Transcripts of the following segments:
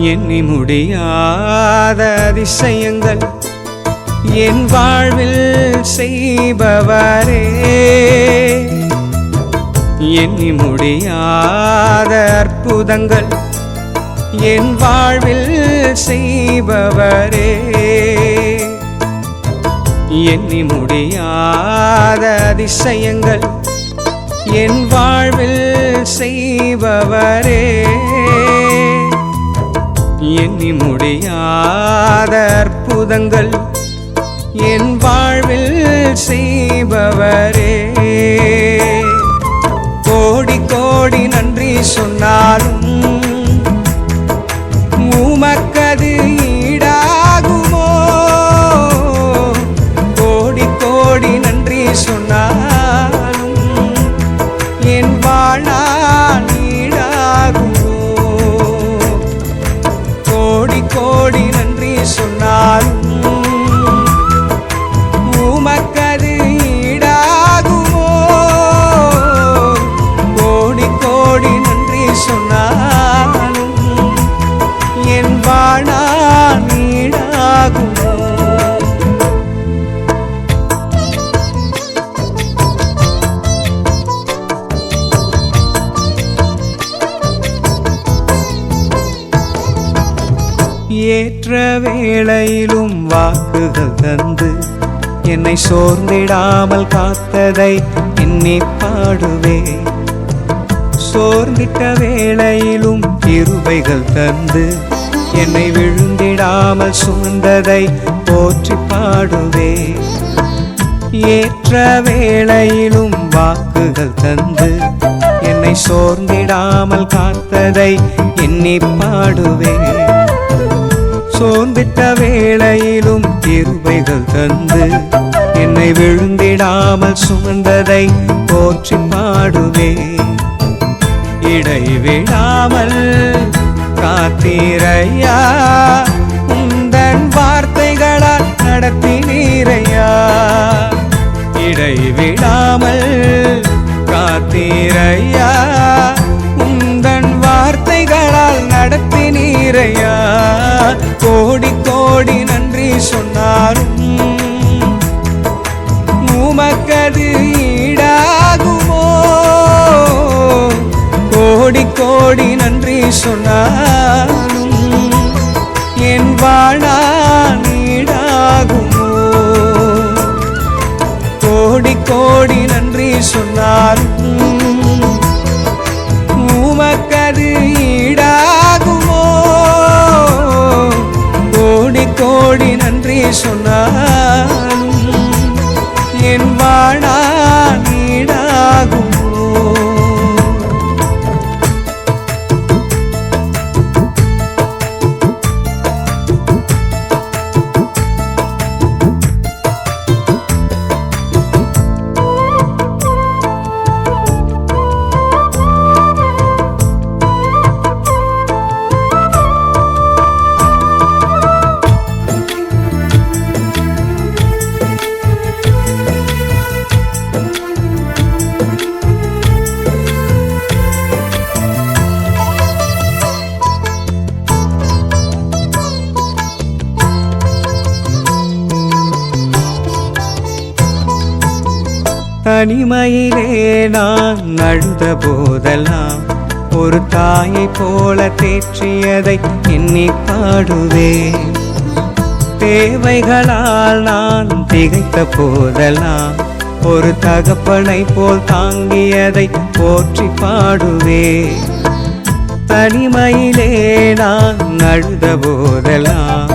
எண்ணி முடியாத அதிசயங்கள் என் வாழ்வில் செய்பவரே, எண்ணி முடியாத அற்புதங்கள் என் வாழ்வில் செய்பவரே, எண்ணி முடியாத அதிசயங்கள் என் வாழ்வில் செய்பவரே, எண்ணி முடியாத அற்புதங்கள் என் வாழ்வில் செய்பவரே. கோடி கோடி நன்றி சொன்னாலும் உமக்கது ஈடாகுமோ? கோடி கோடி நன்றி சொன்னாலும் என் வாழ்நாள் ஈடாகுமோ? கோடி கோடி நன்றி சொன்னாலும் உமக்கது ஈடாகுமோ? கோடி கோடி நன்றி சொன்னாலும் என் வாழ்நாள் ஈடாகுமோ? ஏற்ற வேளையிலும் வாக்குகள் தந்து என்னை சோர்ந்திடாமல் காத்ததை எண்ணி பாடுவே. சோர்ந்திட்ட வேளையிலும் கிருபைகள் தந்து என்னை விழுந்திடாமல் சுமந்ததை போற்றி பாடுவே. ஏற்ற வேளையிலும் வாக்குகள் தந்து என்னை சோர்ந்திடாமல் காத்ததை எண்ணி பாடுவே. சோர்ந்திட்ட வேளையிலும் கிருபைகள் தந்து என்னை விழுந்திடாமல் சுமந்ததை போற்றி பாடுவே. இடைவிடாமல் காத்தீரையா, உந்தன் வார்த்தைகளால் நடத்தினீரையா. இடைவிடாமல் காத்தீரையா, உந்தன் வார்த்தைகளால் நடத்தினீரையா. கோடி கோடி நன்றி சொன்னாலும் உமக்கது ஈடாகுமோ? கோடி கோடி நன்றி சொன்னாலும் என் வாழ்நாள் ஈடாகுமோ? கோடி கோடி நன்றி சொன்னாலும் உமக்கது ஈடாகுமோ? கோடி கோடி நன்றி சொன்னாலும் என் வாழ்நாள் ஈடாகுமோ? தனிமையிலே நான் அழுத போதெல்லாம் ஒரு தாயை போல தேற்றியதை எண்ணி பாடுவே. தேவைகளால் நான் திகைத்த போதெல்லாம் ஒரு தகப்பனை போல் தாங்கியதை போற்றி பாடுவே. தனிமையிலே நான் அழுத போதெல்லாம்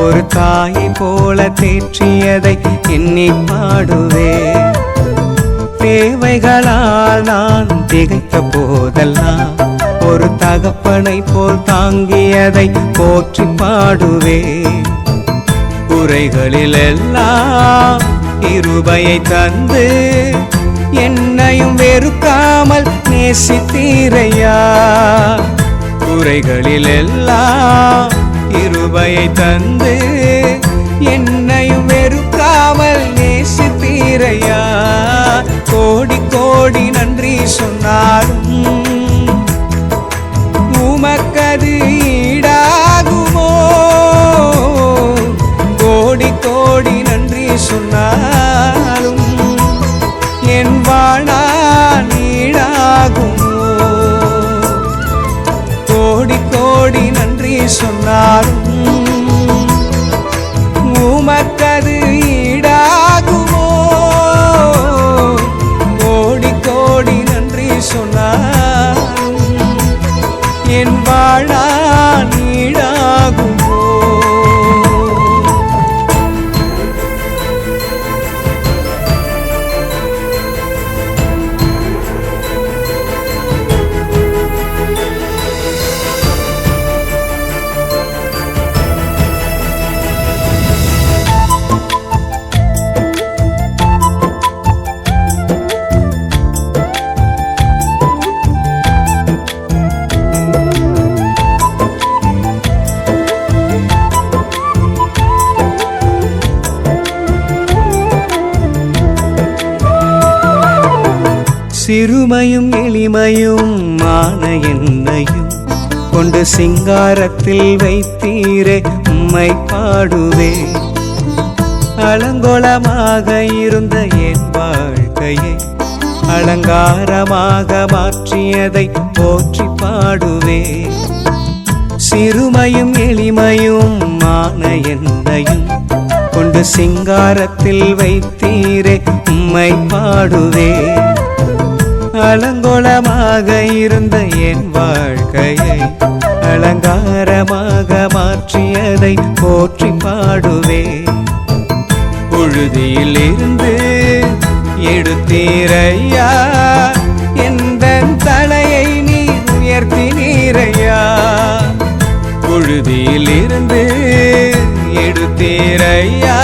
ஒரு தாயை போல தேற்றியதை எண்ணி பாடுவே. தேவைகளால் நான் திகைத்த போதெல்லாம் ஒரு தகப்பனை போல் தாங்கியதை போற்றி பாடுவே. குறைகளில் எல்லாம் கிருபையை தந்து என்னையும் வெறுக்காமல் நேசித்தீரையா. குறைகளில் எல்லாம் கிருபையை தந்து என்னையும் வெறுக்காமல் நேசித்தீரையா. கோடி கோடி நன்றி சொன்னாலும் உமக்கது ஈடா சிறுமையும் எளிமையும் மான என்னையும் கொண்டு சிங்காரத்தில் வைத்தீரே உம்மை பாடுவே. அலங்கோலமாக இருந்த என் வாழ்க்கையை அலங்காரமாக மாற்றியதை போற்றி பாடுவே. சிறுமையும் எளிமையும் மான என்னையும் கொண்டு சிங்காரத்தில் வைத்தீரே உம்மை பாடுவே. அலங்கோலமாக இருந்த என் வாழ்க்கையை அலங்காரமாக மாற்றியதை போற்றி பாடுவே. புழுதியில் இருந்து எடுத்தீரையா, எந்தன் தலையை நீர் உயர்த்தினீரையா. புழுதியில் இருந்து எடுத்தீரையா,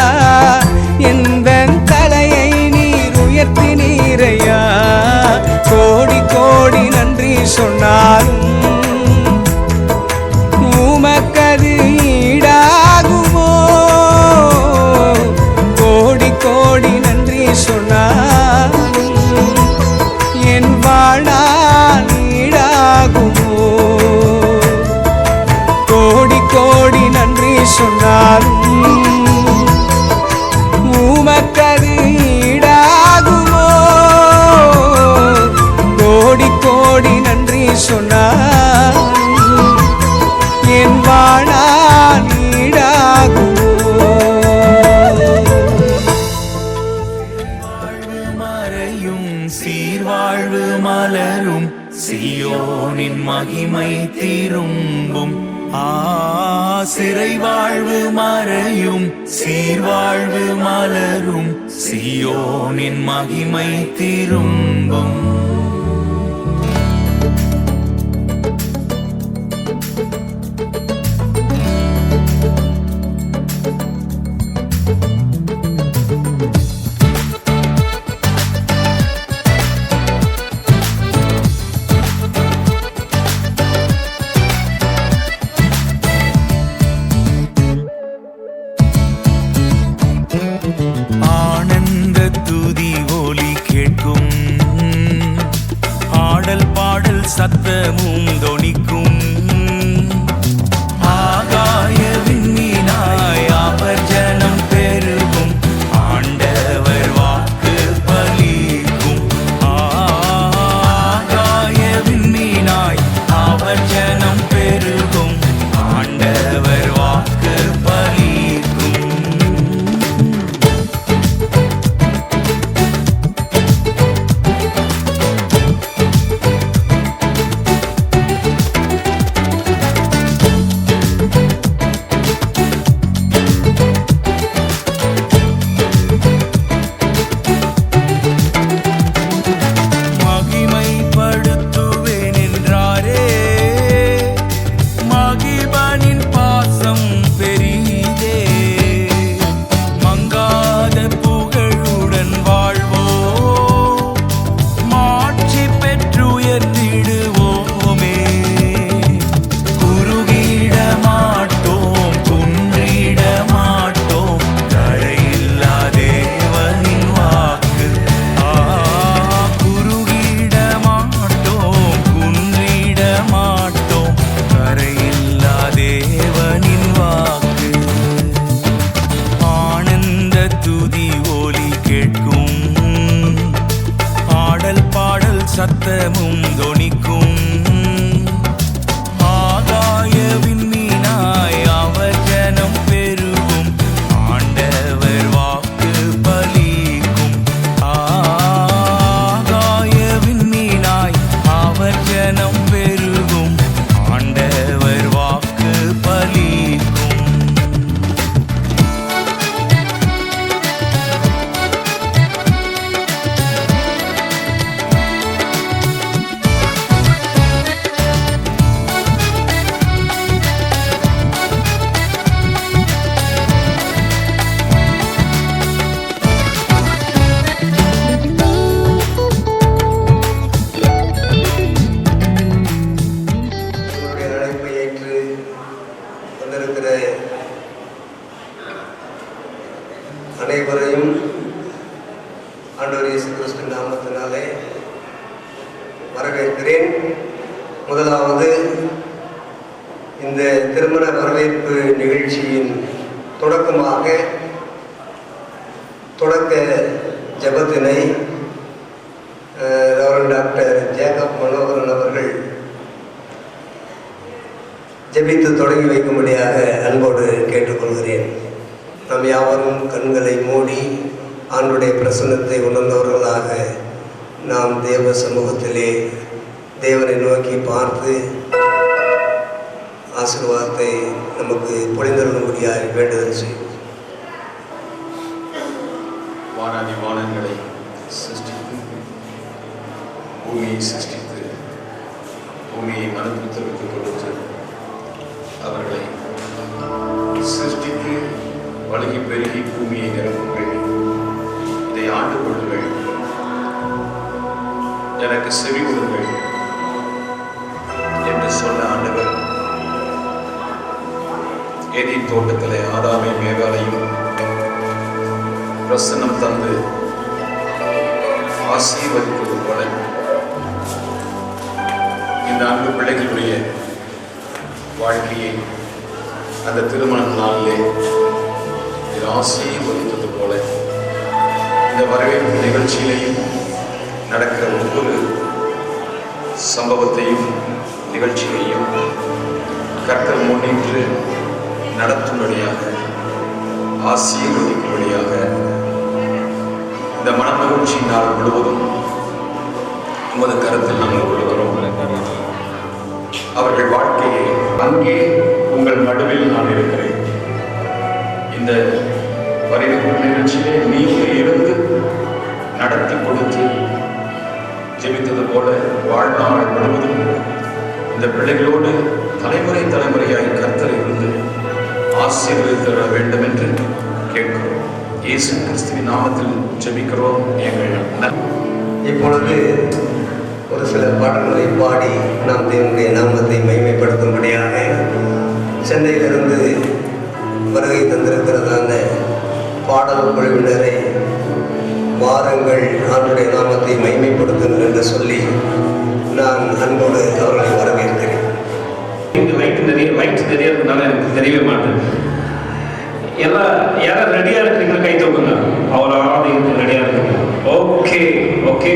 எந்தன் தலையை நீர் உயர்த்தினீரையா. கோடி கோடி நன்றி சொன்னாலும் உமக்கது ஈடாகுமோ. கோடி கோடி நன்றி சொன்னாலும் என் வாழ்நாள் ஈடாகுமோ. கோடி கோடி நன்றி சொன்னாலும் உமக்கது ஈடாகுமோ. கோடி கோடி நன்றி சொன்னாலும் என் வாழ்நாள் ஈடாகுமோ. சீர்வாழ்வு மலரும் சீயோனின் மகிமை திரும்பும். சிறை வாழ்வு மறையும் சீர்வாழ்வு மலரும் சீயோனின் மகிமை திரும்பும். ஆனந்த துதி ஒலி கேட்கும், ஆடல் பாடல் சத்தமும் தொனிக்கும். ஆகாய விண்மீனாய் அவர் ஜனம் பெருகும், ஆண்டவர் வாக்கு பலிக்கும். ஆகாய விண்மீனாய் அவர் ஜனம் பெருகும், ஆண்டவர் வாக்கு பலிக்கும். மகிமைப்படுத்துவேன் என்றாரே, மகிழ்வனின் பாசம் பெரிதே. மங்காத புகழுடன் வாழ்வோ, மாட்சி பெற்றுயர்ந்திடுவோமே. குறுகிட மாட்டோம், குன்றிட மாட்டோம், கரையில்லா தேவனின் வாக்கு. குறுகிட மாட்டோம், குன்றிட மாட்டோம், கரையில்லா தேவனின் வாக்கு. ஆனந்த துதி ஒலி கேட்கும், ஆடல் பாடல் சத்தமும் தொனிக்கும். ஆகாய விண்மீனாய் அவர் ஜனம் பெருகும், ஆண்டவர் வாக்கு பலிக்கும். ஆகாய விண்மீனாய் அவர் ஜனம் பெருகும், ஆண்டவர் வாக்கு பலிக்கும். முதலாவது இந்த திருமண வரவேற்பு நிகழ்ச்சியின் தொடக்கமாக தொடக்க ஜெபத்தினை ரெவரண்ட் டாக்டர் ஜேக்கப் மனோகரன் அவர்கள் ஜெபித்து தொடங்கி வைக்கும்படியாக அன்போடு கேட்டுக்கொள்கிறேன். நாம் யாவரும் கண்களை மூடி ஆண்டுடைய பிரசன்னத்தை உணர்ந்தவர்களாக நாம் தேவ சமூகத்திலே தேவனை நோக்கி பார்த்து ஆசீர்வாதத்தை நமக்கு பொழிந்தருளும்படியாக வேண்டுதல் செய்வோம். வானாதி வானங்களை சிருஷ்டித்து பூமியை சிருஷ்டித்து பூமியை மனுபுத்திற்கு கொடுத்து அவர்களை சிருஷ்டித்து வழுகி பெருகி பூமியை நிரப்புங்கள், இதை ஆண்டு கொள்ளுங்கள், எனக்கு செவி கொடுங்கள் என்று சொன்ன ஆண்டவர் ஏதேன் தோட்டத்திலே ஆதாமை மேகாலையும் பிரசன்னம் தந்து ஆசீர்வதிப்பது போல இந்த அன்பு பிள்ளைகளுடைய வாழ்க்கையை அந்த திருமண நாளிலே இது ஆசீர்வதித்தது போல இந்த வரவேற்பு நிகழ்ச்சியிலையும் நடக்கிற ஒவ்வொரு சம்பவத்தையும் நிகழ்ச்சியையும் கர்த்தர் முன்னின்று நடத்தும்படியாக ஆசீர்வதிக்கும்படியாக இந்த மனமகிழ்ச்சி நாள் முழுவதும் உமது கருத்தில் நாங்கள் கொடுக்கிறோம். அவர்கள் வாழ்க்கையை அங்கே உங்கள் நடுவில் நான் இருக்கிறேன். இந்த வரவேற்பு நிகழ்ச்சியிலே நீங்கள் இருந்து நடத்தி கொடுத்து ஜெபித்தது போல வாழ்நாள் முழுவதும் இந்த பிள்ளைகளோடு தலைமுறை தலைமுறையாய் கர்த்தர் இருந்து ஆசீர்வதித்தர வேண்டும் என்று கேட்கிறோம். இயேசு கிறிஸ்துவின் நாமத்தில் ஜெபிக்கிறோம் எங்கள். இப்பொழுது ஒரு சில பாடல்களை பாடி நாம் தேவனுடைய நாமத்தை மகிமைப்படுத்தும்படியாக சென்னையிலிருந்து வருகை தந்திருக்கிறதான பாடல் குழுவினரை வாரங்கள் ஆண்டுடைய நாமத்தை மகிமைப்படுத்துங்கள் என்று சொல்லி நான் அன்போடு அவர்களை வரவேற்கிறேன். லைட் நிறைய இருக்கிறதுனால எனக்கு தெரியவே மாட்டேன். யாரும் ரெடியா இருக்கிறீங்க கை தூக்குங்க. அவ்வளோ ஆராதனைக்கு ரெடியா இருக்குங்க. ஓகே ஓகே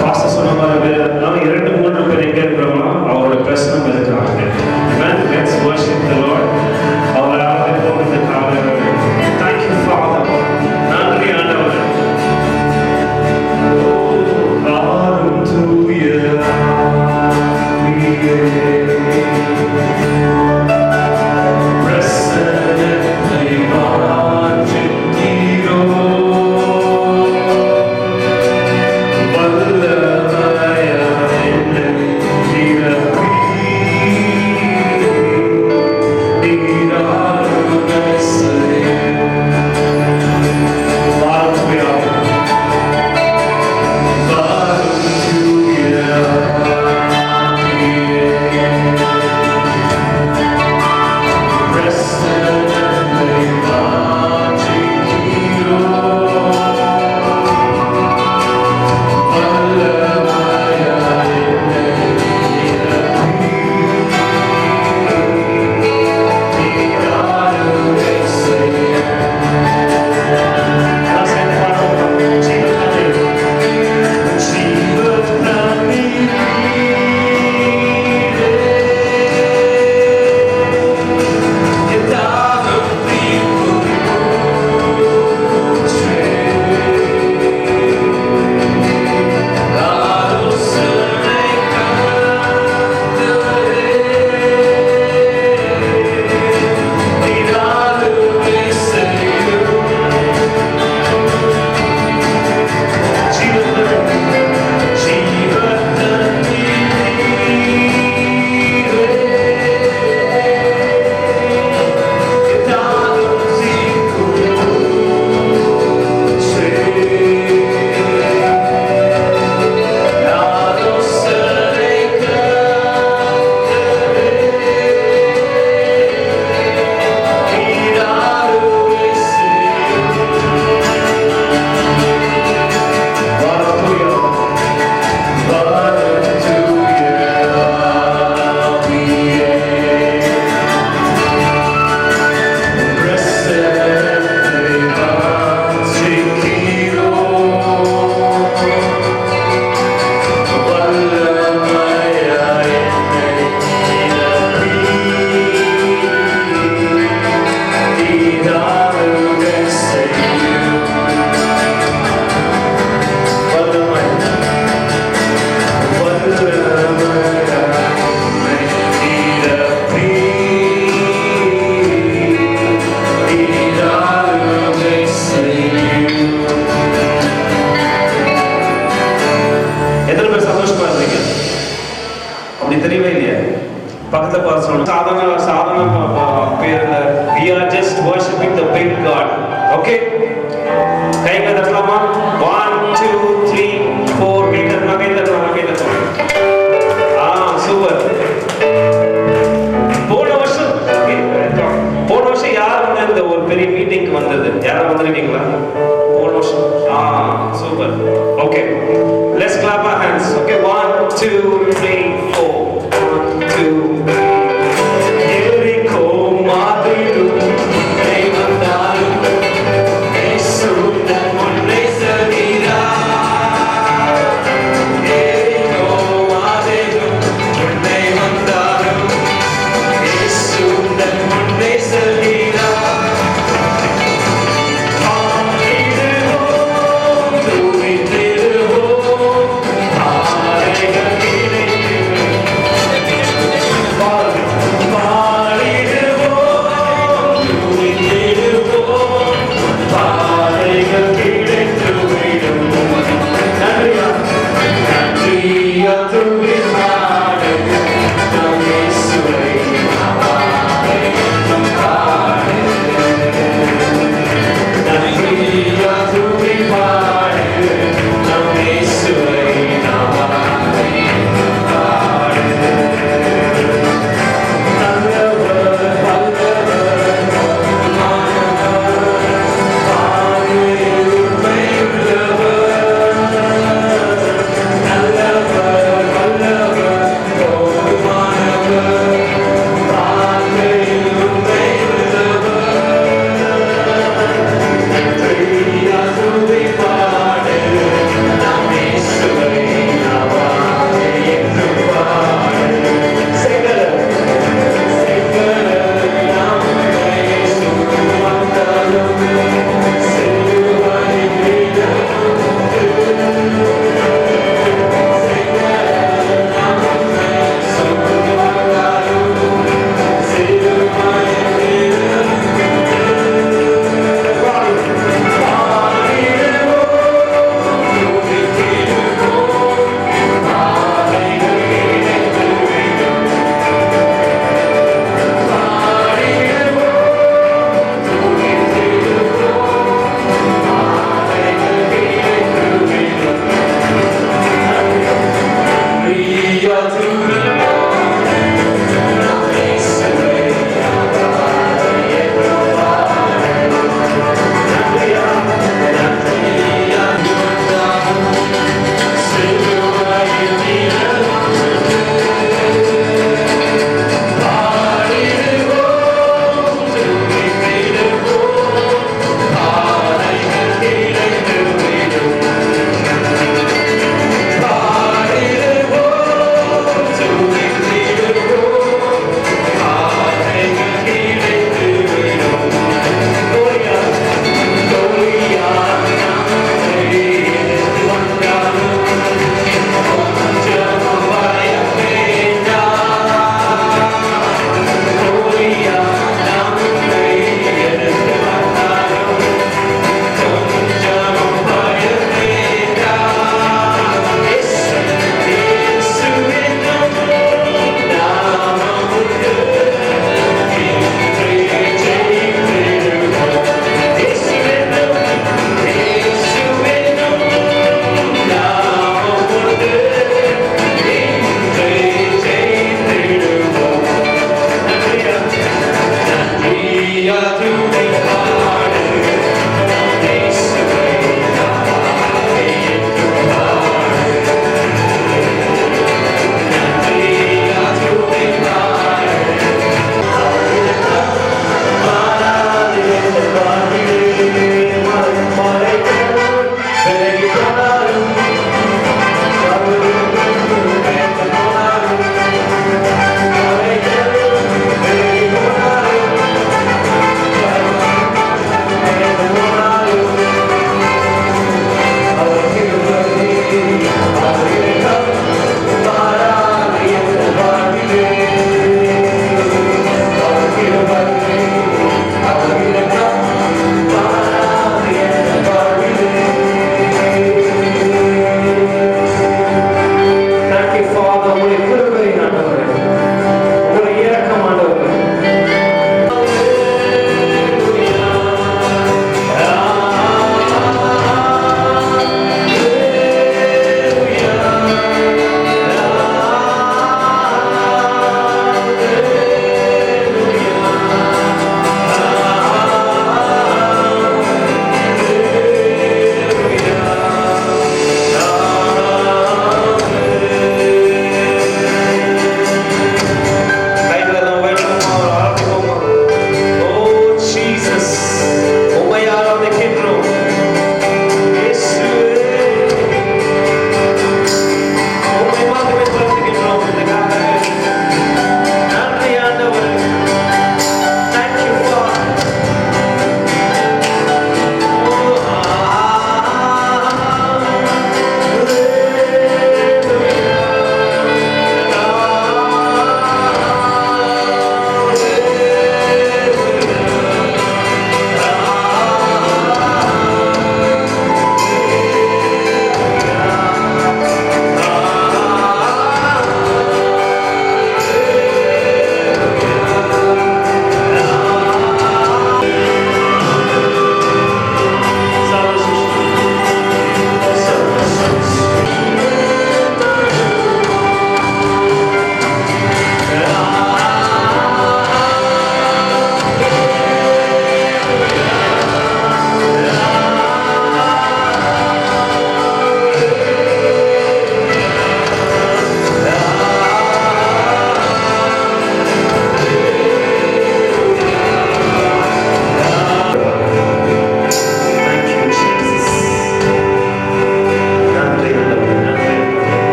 பாஸ்டர் சொன்ன மாதிரி நாம 2-3 பேர் எங்க இருக்கிறோம்னா அவரோட பிரசனம் இருக்கிறாங்க. Let's worship the Lord. அவரை ஆராதிப்போம் இந்த காலையில். Thank you Father. நன்றி ஆண்டவரே. ஆரும் தூய பிரசன்னத்தை மாற்றி பக்கத்துல பார்த்து சொல்லணும். சாதாரண பேர்ல we are just worshiping the big God. Okay? கைகளை தட்டலாமா? 1 2 3 4 கை தட்டலாம். சூப்பர். போன வருஷம் யார் வந்து இந்த ஒரு பெரிய மீட்டிங்க்கு வந்தது? யாரும் வந்திருக்கீங்களா போன வருஷம்? Super. Okay, let's clap our hands. Okay, 1 2 3 4 1 2 3 எரிகோ மாதிரும் தேவதாரும் இயேசுவின் முன்னே செல்கிறார். எரிகோ மாதிரும் முன்னே வந்தாரும் இயேசுவின் முன்னே செல்கிறார். ஆடிடுவோம், துதித்திடுவோம், ஆரைகள் இணைந்து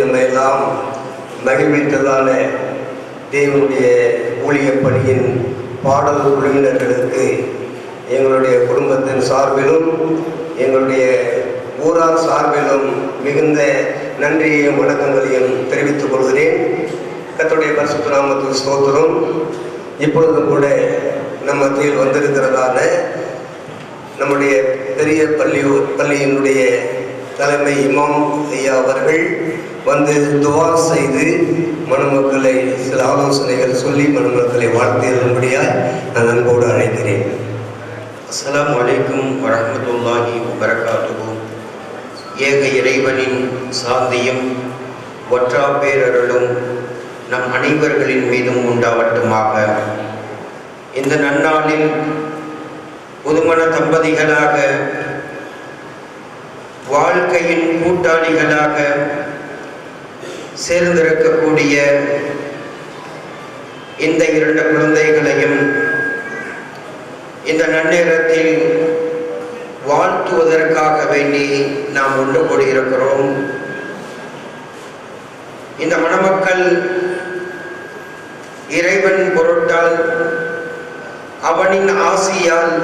நம்ம எல்லாம் மகிழ்வித்ததான தேவனுடைய ஊழிய பணியின் பாடல் குழுவினர்களுக்கு எங்களுடைய குடும்பத்தின் சார்பிலும் எங்களுடைய ஊரார் சார்பிலும் மிகுந்த நன்றியையும் வணக்கங்களையும் தெரிவித்துக் கொள்கிறேன். கர்த்தருடைய பரிசுத்த நாமத்துக்கு ஸ்தோத்திரம். இப்பொழுதும் கூட நம்ம மத்தியில் வந்திருக்கிறதான நம்முடைய பெரிய பள்ளியினுடைய தலைமை இமாம் ஐயா அவர்கள் வந்து துவா செய்து மணமக்களை சில ஆலோசனைகள் சொல்லி மணமக்களை வாழ்த்தியதன்படியாய் நான் அன்போடு அழைக்கிறேன். அஸ்ஸலாமு அலைக்கும் வரஹ்மத்துல்லாஹி வபரகாத்துஹு. ஏக இறைவனின் சாந்தியும் ஒற்றா பேரருளும் நம் அனைவர்களின் மீதும் உண்டாவட்டுமாக. இந்த நன்னாளில் புதுமண தம்பதிகளாக வாழ்க்கையின் கூட்டாளிகளாக சேர்ந்திருக்கக்கூடிய இந்த இரண்டு குழந்தைகளையும் இந்த நன்னேரத்தில் வாழ்த்துவதற்காக வேண்டி நாம் ஒன்று கூடியிருக்கிறோம். இந்த மணமக்கள் இறைவன் பொருட்டால் அவனின் ஆசியால்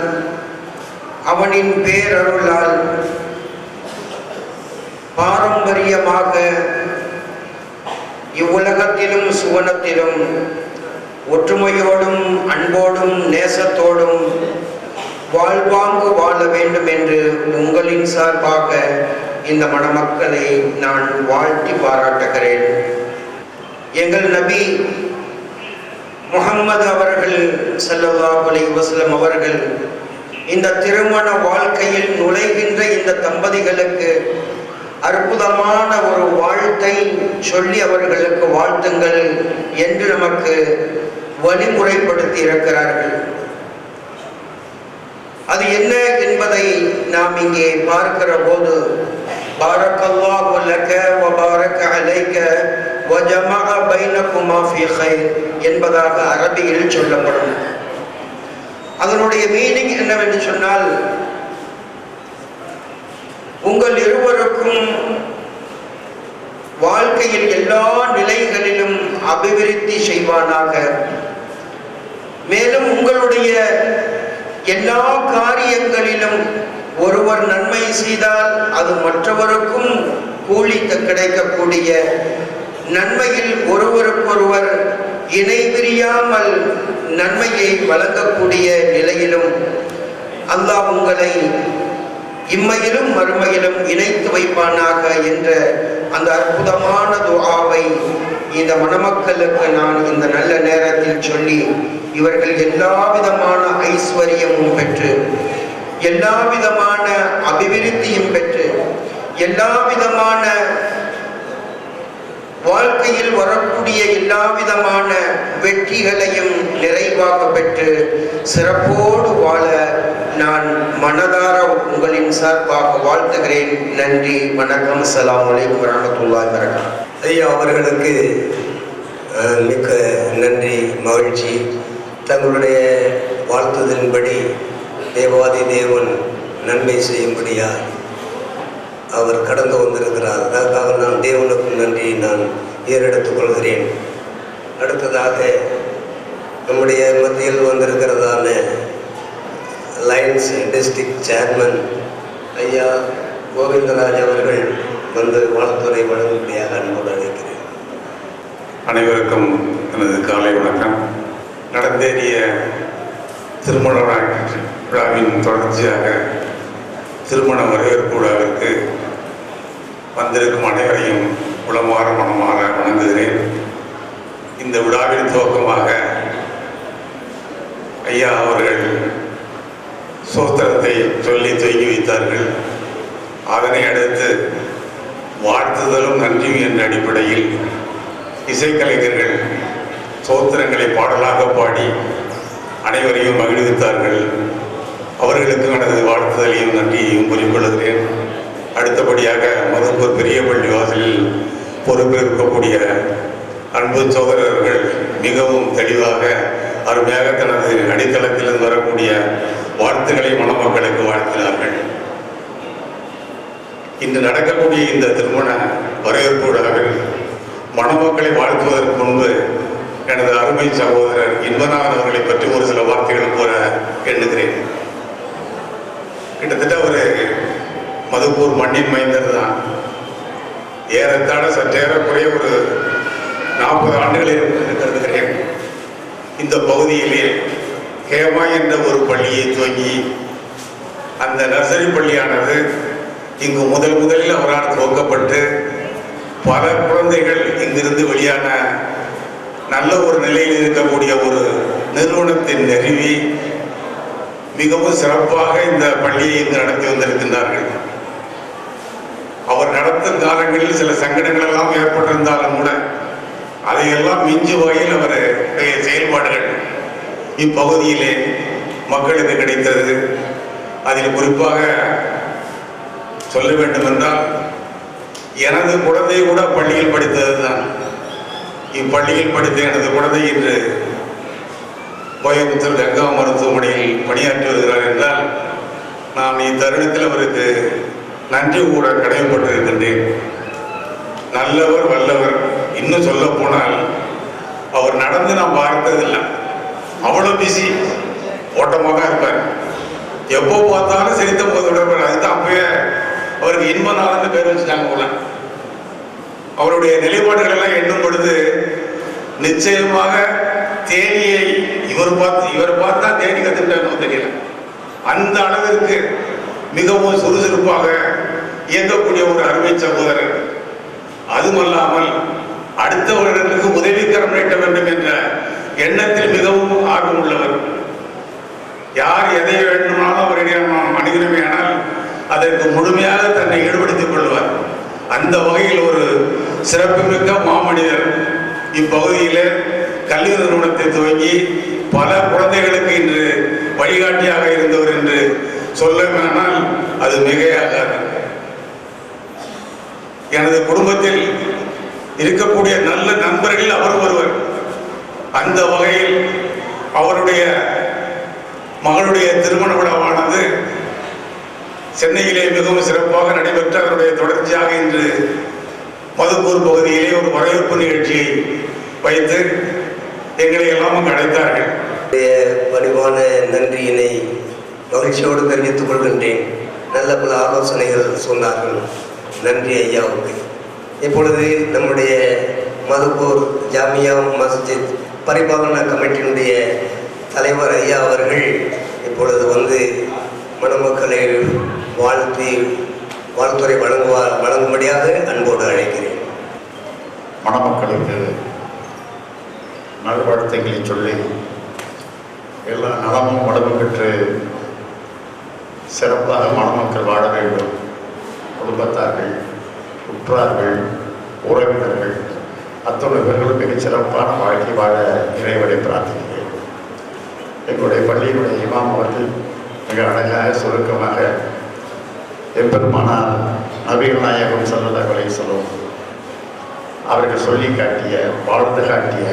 அவனின் பேரருளால் பாரம்பரியமாக இவ்வுலகத்திலும் சுவனத்திலும் ஒற்றுமையோடும் அன்போடும் நேசத்தோடும் வாழ்வாங்கு வாழ வேண்டும் என்று உங்களின் சார்பாக இந்த மணமக்களை நான் வாழ்த்தி பாராட்டுகிறேன். எங்கள் நபி முஹம்மது அவர்கள் ஸல்லல்லாஹு அலைஹி வஸல்லம் அவர்கள் இந்த திருமண வாழ்க்கையில் நுழைகின்ற இந்த தம்பதிகளுக்கு அற்புதமான ஒரு வாழ்த்தை சொல்லி அவர்களுக்கு வாழ்த்துங்கள் என்று நமக்கு வழிமுறைப்படுத்தி இருக்கிறார்கள். அது என்ன என்பதை நாம் இங்கே பார்க்கிற போது பாரக்கல்லாஹு லக வ பாரக அலைக வ ஜமஅ பைனகுமா ஃபீ கைர் என்பதாக அரபியில் சொல்லப்படும். அதனுடைய மீனிங் என்னவென்று சொன்னால், உங்கள் இருவருக்கும் வாழ்க்கையில் எல்லா நிலைகளிலும் அபிவிருத்தி செய்வானாக. மேலும் உங்களுடைய எல்லா காரியங்களிலும் ஒருவர் நன்மை செய்தால் அது மற்றவருக்கும் கூலி கிடைக்கக்கூடிய நன்மையில் ஒருவருக்கொருவர் இணை பிரியாமல் நன்மையை வழங்கக்கூடிய நிலையிலும் அல்லாஹ் உங்களை இம்மையிலும் மறுமையிலும் இணைத்து வைப்பானாக என்ற அந்த அற்புதமான துஆவை இந்த மணமக்களுக்கு நான் இந்த நல்ல நேரத்தில் சொல்லி, இவர்கள் எல்லா விதமான ஐஸ்வர்யமும் பெற்று எல்லா விதமான அபிவிருத்தியும் பெற்று எல்லா விதமான வாழ்க்கையில் வரக்கூடிய எல்லா விதமான வெற்றிகளையும் நிறைவாக பெற்று சிறப்போடு வாழ நான் மனதார உங்களின் சார்பாக வாழ்த்துகிறேன். நன்றி, வணக்கம். அஸ்ஸலாமு அலைக்கும் வரஹ்மத்துல்லாஹி வபரகாத்துஹு. ஐயா அவர்களுக்கு மிக்க நன்றி, மகிழ்ச்சி. தங்களுடைய வாழ்த்துதலின்படி தேவாதி தேவன் நன்மை செய்யும்படியாக அவர் கடந்து வந்திருக்கிறார். அதற்காக நான் தேவனுக்கும் நன்றி நான் ஏறெடுத்துக் கொள்கிறேன். அடுத்ததாக நம்முடைய மத்தியில் வந்திருக்கிறதான லைன்ஸ் டிஸ்ட்ரிக்ட் சேர்மன் ஐயா கோவிந்தராஜ் அவர்கள் வந்து வாழ்த்துறை வழங்கும்படியாக அன்போடு அழைக்கிறேன். அனைவருக்கும் எனது காலை வணக்கம். நடந்தேறிய திருமண விழாவின் தொடர்ச்சியாக திருமண வரவேற்பு விழாவிற்கு வந்திருக்கும் அனைவரையும் உளமாற மனமாற வணங்குகிறேன். இந்த விழாவின் துவக்கமாக ஐயா அவர்கள் சோத்திரத்தை சொல்லி துவங்கி வைத்தார்கள். அதனை அடுத்து வாழ்த்துதலும் நன்றியும் என்ற அடிப்படையில் இசைக்கலைஞர்கள் சோத்திரங்களை பாடலாக பாடி அனைவரையும் மகிழ்வித்தார்கள். அவர்களுக்கு எனது வாழ்த்துதலையும் நன்றியையும் குறிப்பிடுகிறேன். அடுத்தபடியாக மதுப்பூர் பெரிய பள்ளி வாசலில் பொறுப்பேற்கக்கூடிய அன்பு சகோதரர்கள் மிகவும் தெளிவாக அருமையாக தனது அடித்தளத்திலிருந்து வரக்கூடிய வாழ்த்துக்களை மணமக்களுக்கு வாழ்த்தினார்கள். இன்று நடக்கக்கூடிய இந்த திருமண வரவேற்பு விழாவில் மணமக்களை வாழ்த்துவதற்கு முன்பு எனது அருமை சகோதரர் இன்பநாதன் அவர்களை பற்றி ஒரு சில வார்த்தைகள் கூற எண்ணுகிறேன். கிட்டத்தட்ட ஒரு மதுப்பூர் மண்ணின் மைந்தர் தான். ஏறத்தாழ சற்றேறக்குறைய ஒரு 40 ஆண்டுகளில் என்று கருதுகிறேன். இந்த பகுதியிலே ஹேமா என்ற ஒரு பள்ளியை துவங்கி அந்த நர்சரி பள்ளியானது இங்கு முதலில் அவரால் துவக்கப்பட்டு பல குழந்தைகள் இங்கிருந்து வெளியான நல்ல ஒரு நிலையில் இருக்கக்கூடிய ஒரு நிறுவனத்தின் நிறுவி மிகவும் சிறப்பாக இந்த பள்ளியை இங்கு நடத்தி வந்திருக்கின்றார்கள். அவர் நடத்தும் காலங்களில் சில சங்கடங்கள் எல்லாம் ஏற்பட்டிருந்தாலும் கூட அதையெல்லாம் மிஞ்சும் வகையில் அவருடைய செயல்பாடுகள் இப்பகுதியிலே மக்களுக்கு கிடைத்தது. அதில் குறிப்பாக சொல்ல வேண்டும் என்றால் எனது குழந்தை கூட பள்ளியில் படித்தது தான். இப்பள்ளியில் படித்த எனது குழந்தை இன்று கோயம்புத்தூர் கங்கா மருத்துவமனையில் பணியாற்றி வருகிறார் என்றால் நான் இத்தருணத்தில் அவருக்கு நன்றி கூட கடமைப்பட்டிருக்கின்றேன். நல்லவர், வல்லவர். இன்னும் சொல்ல போனால் அவர் நடந்து நான் பார்த்ததில்லை. அவ்வளோ பிஸி, ஓட்டமாக தான் இருப்பார். எப்போ பார்த்தாலும் சிரித்த போது விடப்பார். அதுதான் அப்பயே அவருக்கு இன்பநாதன் பேர் வச்சுட்டாங்க போல. அவருடைய நிலைப்பாடுகள் எல்லாம் எண்ணும் பொழுது நிச்சயமாக தேனியை இவர் பார்த்தா தேனி கற்றுக்கிட்டான்னு தெரியல. அந்த அளவிற்கு மிகவும் சுறுசுறுப்பாக இயங்கக்கூடிய ஒரு அருமை சகோதரர். அதுமல்லாமல் அடுத்தவர்களுக்கு உதவிக்கரம் நீட்ட வேண்டும் என்ற எண்ணத்தில் மிகவும் ஆர்வம் உள்ளவர். யார் எதை வேண்டுமானாலும் அவரிடம் அணுகினமே ஆனால் அதற்கு முழுமையாக தன்னை ஈடுபடுத்திக் கொள்வார். அந்த வகையில் ஒரு சிறப்புமிக்க மாமனிதர். இப்பகுதியில் கல்வி நிறுவனத்தை துவங்கி பல குழந்தைகளுக்கு இன்று வழிகாட்டியாக இருந்தவர் என்று சொல்லவேனால் அது மிகையாகாது. எனது குடும்பத்தில் இருக்கக்கூடிய நல்ல நண்பர்கள் அவர் ஒருவர். அந்த வகையில் அவருடைய மகளுடைய திருமண விழாவானது சென்னையிலே மிகவும் சிறப்பாக நடைபெற்று அதனுடைய தொடர்ச்சியாக இன்று மதுப்பூர் பகுதியிலே ஒரு வரவேற்பு நிகழ்ச்சியை வைத்து எங்களை எல்லாம் அங்கு அழைத்தார்கள். பணிவான நன்றியினை மகிழ்ச்சியோடு தெரிவித்துக் கொள்கின்றேன். நல்ல பல ஆலோசனைகள் சொன்னார்கள். நன்றி ஐயாவுக்கு. இப்பொழுது நம்முடைய மதுப்பூர் ஜாமியா மஸ்ஜித் பரிபாலன கமிட்டியினுடைய தலைவர் ஐயா அவர்கள் இப்பொழுது வந்து மணமக்களை வாழ்த்துறை வழங்கும்படியாக அன்போடு அழைக்கிறேன். மணமக்களுக்கு நல்வாழ்த்துக்களை சொல்லி எல்லா நலமும் வளர்வு பெற்று சிறப்பாக மணமக்கள் வாழ வேண்டும். குடும்பத்தார்கள், உற்றார்கள், உறவினர்கள் அத்தனை பேர்களும் மிகச் சிறப்பான வாழ்க்கை வாழ இறைவனை பிரார்த்திக்கிறேன். எங்களுடைய பள்ளியினுடைய இமாம் அவர்கள் மிக அழகாக சுருக்கமாக எம்பெருமானார் நபிகள் நாயகம் ஸல்லல்லாஹு அலைஹி வஸல்லம் அவர்கள் சொல்லி காட்டிய, வாழ்ந்து காட்டிய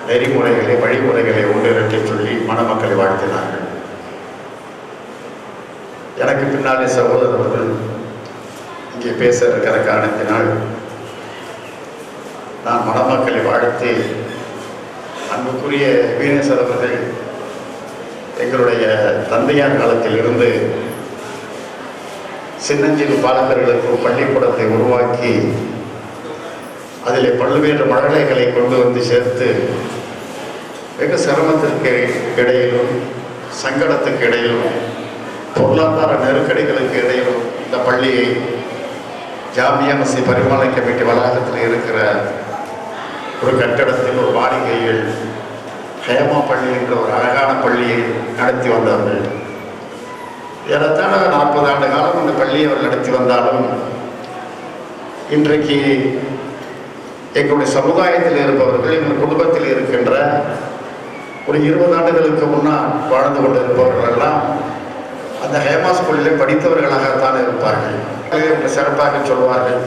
நெறிமுறைகளை, வழிமுறைகளை ஒன்றிரட்டை சொல்லி மணமக்களை வாழ்த்தினார்கள். எனக்கு பின்னாலே சகோதரர்கள் இங்கே பேச இருக்கிற காரணத்தினால் நான் மணமக்களை வாழ்த்தி அன்புக்குரிய வீணேஸ்வர் அவர்கள் எங்களுடைய தந்தையார் காலத்தில் இருந்து சின்னஞ்சிறு பாலகர்களுக்கு பள்ளிக்கூடத்தை உருவாக்கி அதில் பல்வேறு மழலைகளை கொண்டு வந்து சேர்த்து வெகு சிரமத்திற்கு இடையிலும் சங்கடத்துக்கு இடையிலும் பொருளாதார நெருக்கடிகளுக்கு இடையிலும் இந்த பள்ளியை ஜாமியா மஸ்ஜித் பரிபாலன கமிட்டி வளாகத்தில் இருக்கிற ஒரு கட்டடத்தில் ஒரு மாளிகையில் ஹேமா பள்ளி என்ற ஒரு அழகான பள்ளியை நடத்தி வந்தார்கள். ஏறத்தாழ 40 ஆண்டு காலம் இந்த பள்ளியை அவர் நடத்தி வந்தாலும் இன்றைக்கு எங்களுடைய சமுதாயத்தில் இருப்பவர்கள், எங்கள் குடும்பத்தில் இருக்கின்ற ஒரு 20 ஆண்டுகளுக்கு முன்னால் வாழ்ந்து கொண்டு இருப்பவர்கள் எல்லாம் அந்த ஹேமா ஸ்கூலில் படித்தவர்களாகத்தான் இருப்பார்கள். சிறப்பாக சொல்வார்கள்,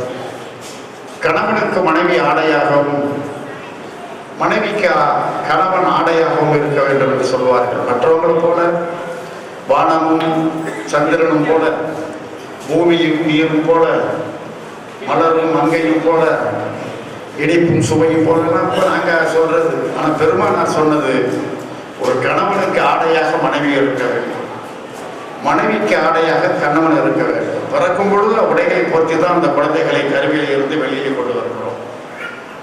கணவனுக்கு மனைவி ஆடையாகவும் மனைவிக்கு கணவன் ஆடையாகவும் இருக்க வேண்டும் என்று சொல்வார்கள். மற்றவங்களும் போல வானமும் சந்திரனும் போல பூமியும் நீரும் போல மலரும் மங்கையும் போல இனிப்பும் சுவையும் போலலாம் இப்போ நாங்கள் சொல்றது. ஆனால் பெருமானார் சொன்னது, ஒரு கணவனுக்கு ஆடையாக மனைவி இருக்க வேண்டும், மனைவிக்கு ஆடையாக கணவன் இருக்க வேண்டும். பிறக்கும் பொழுது உடைகளை பொறுத்து தான் அந்த குழந்தைகளை கருவியில் இருந்து வெளியே கொண்டு வருகிறோம்.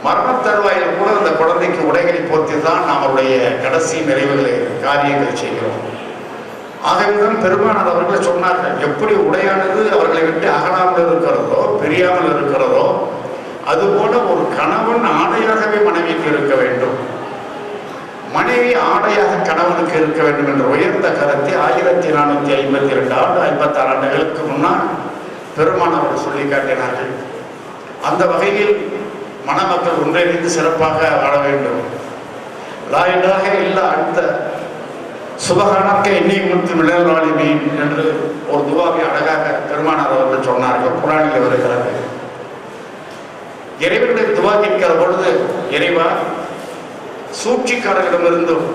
மரண தருவாயில் கூட அந்த குழந்தைக்கு உடைகளை பொறுத்து தான் நம்மளுடைய கடைசி நிறைவுகளை காரியங்கள் செய்கிறோம். ஆகவேதான் பெருமானார் அவர்கள் சொன்னார்கள், எப்படி உடையானது அவர்களை விட்டு அகலாமல் இருக்கிறதோ பிரியாமல் இருக்கிறதோ அதுபோல ஒரு கணவன் ஆடையாகவே மனைவிக்கு இருக்க வேண்டும், மனைவி ஆடையாக கணவனுக்கு இருக்க வேண்டும் என்ற உயர்ந்த கருத்தை 1452 ஆண்டு 56 ஆண்டுகளுக்கு முன்னால் பெருமானவர்கள் சொல்லி காட்டினார்கள். அந்த வகையில் மணமக்கள் ஒன்றிணைந்து சிறப்பாக வாழ வேண்டும். லாயிலாக இல்லா அடுத்த சுபகானக்க எண்ணி முத்து மிளகாலிமீன் என்று ஒரு துவாவை அழகாக பெருமானார் அவர்கள் சொன்னார்கள். குரானில் வருகிறது. இறைவனுடைய துவா கேட்கிற பொழுது, இறைவா சூழ்ச்சிக்காரர்களிடமிருந்தும்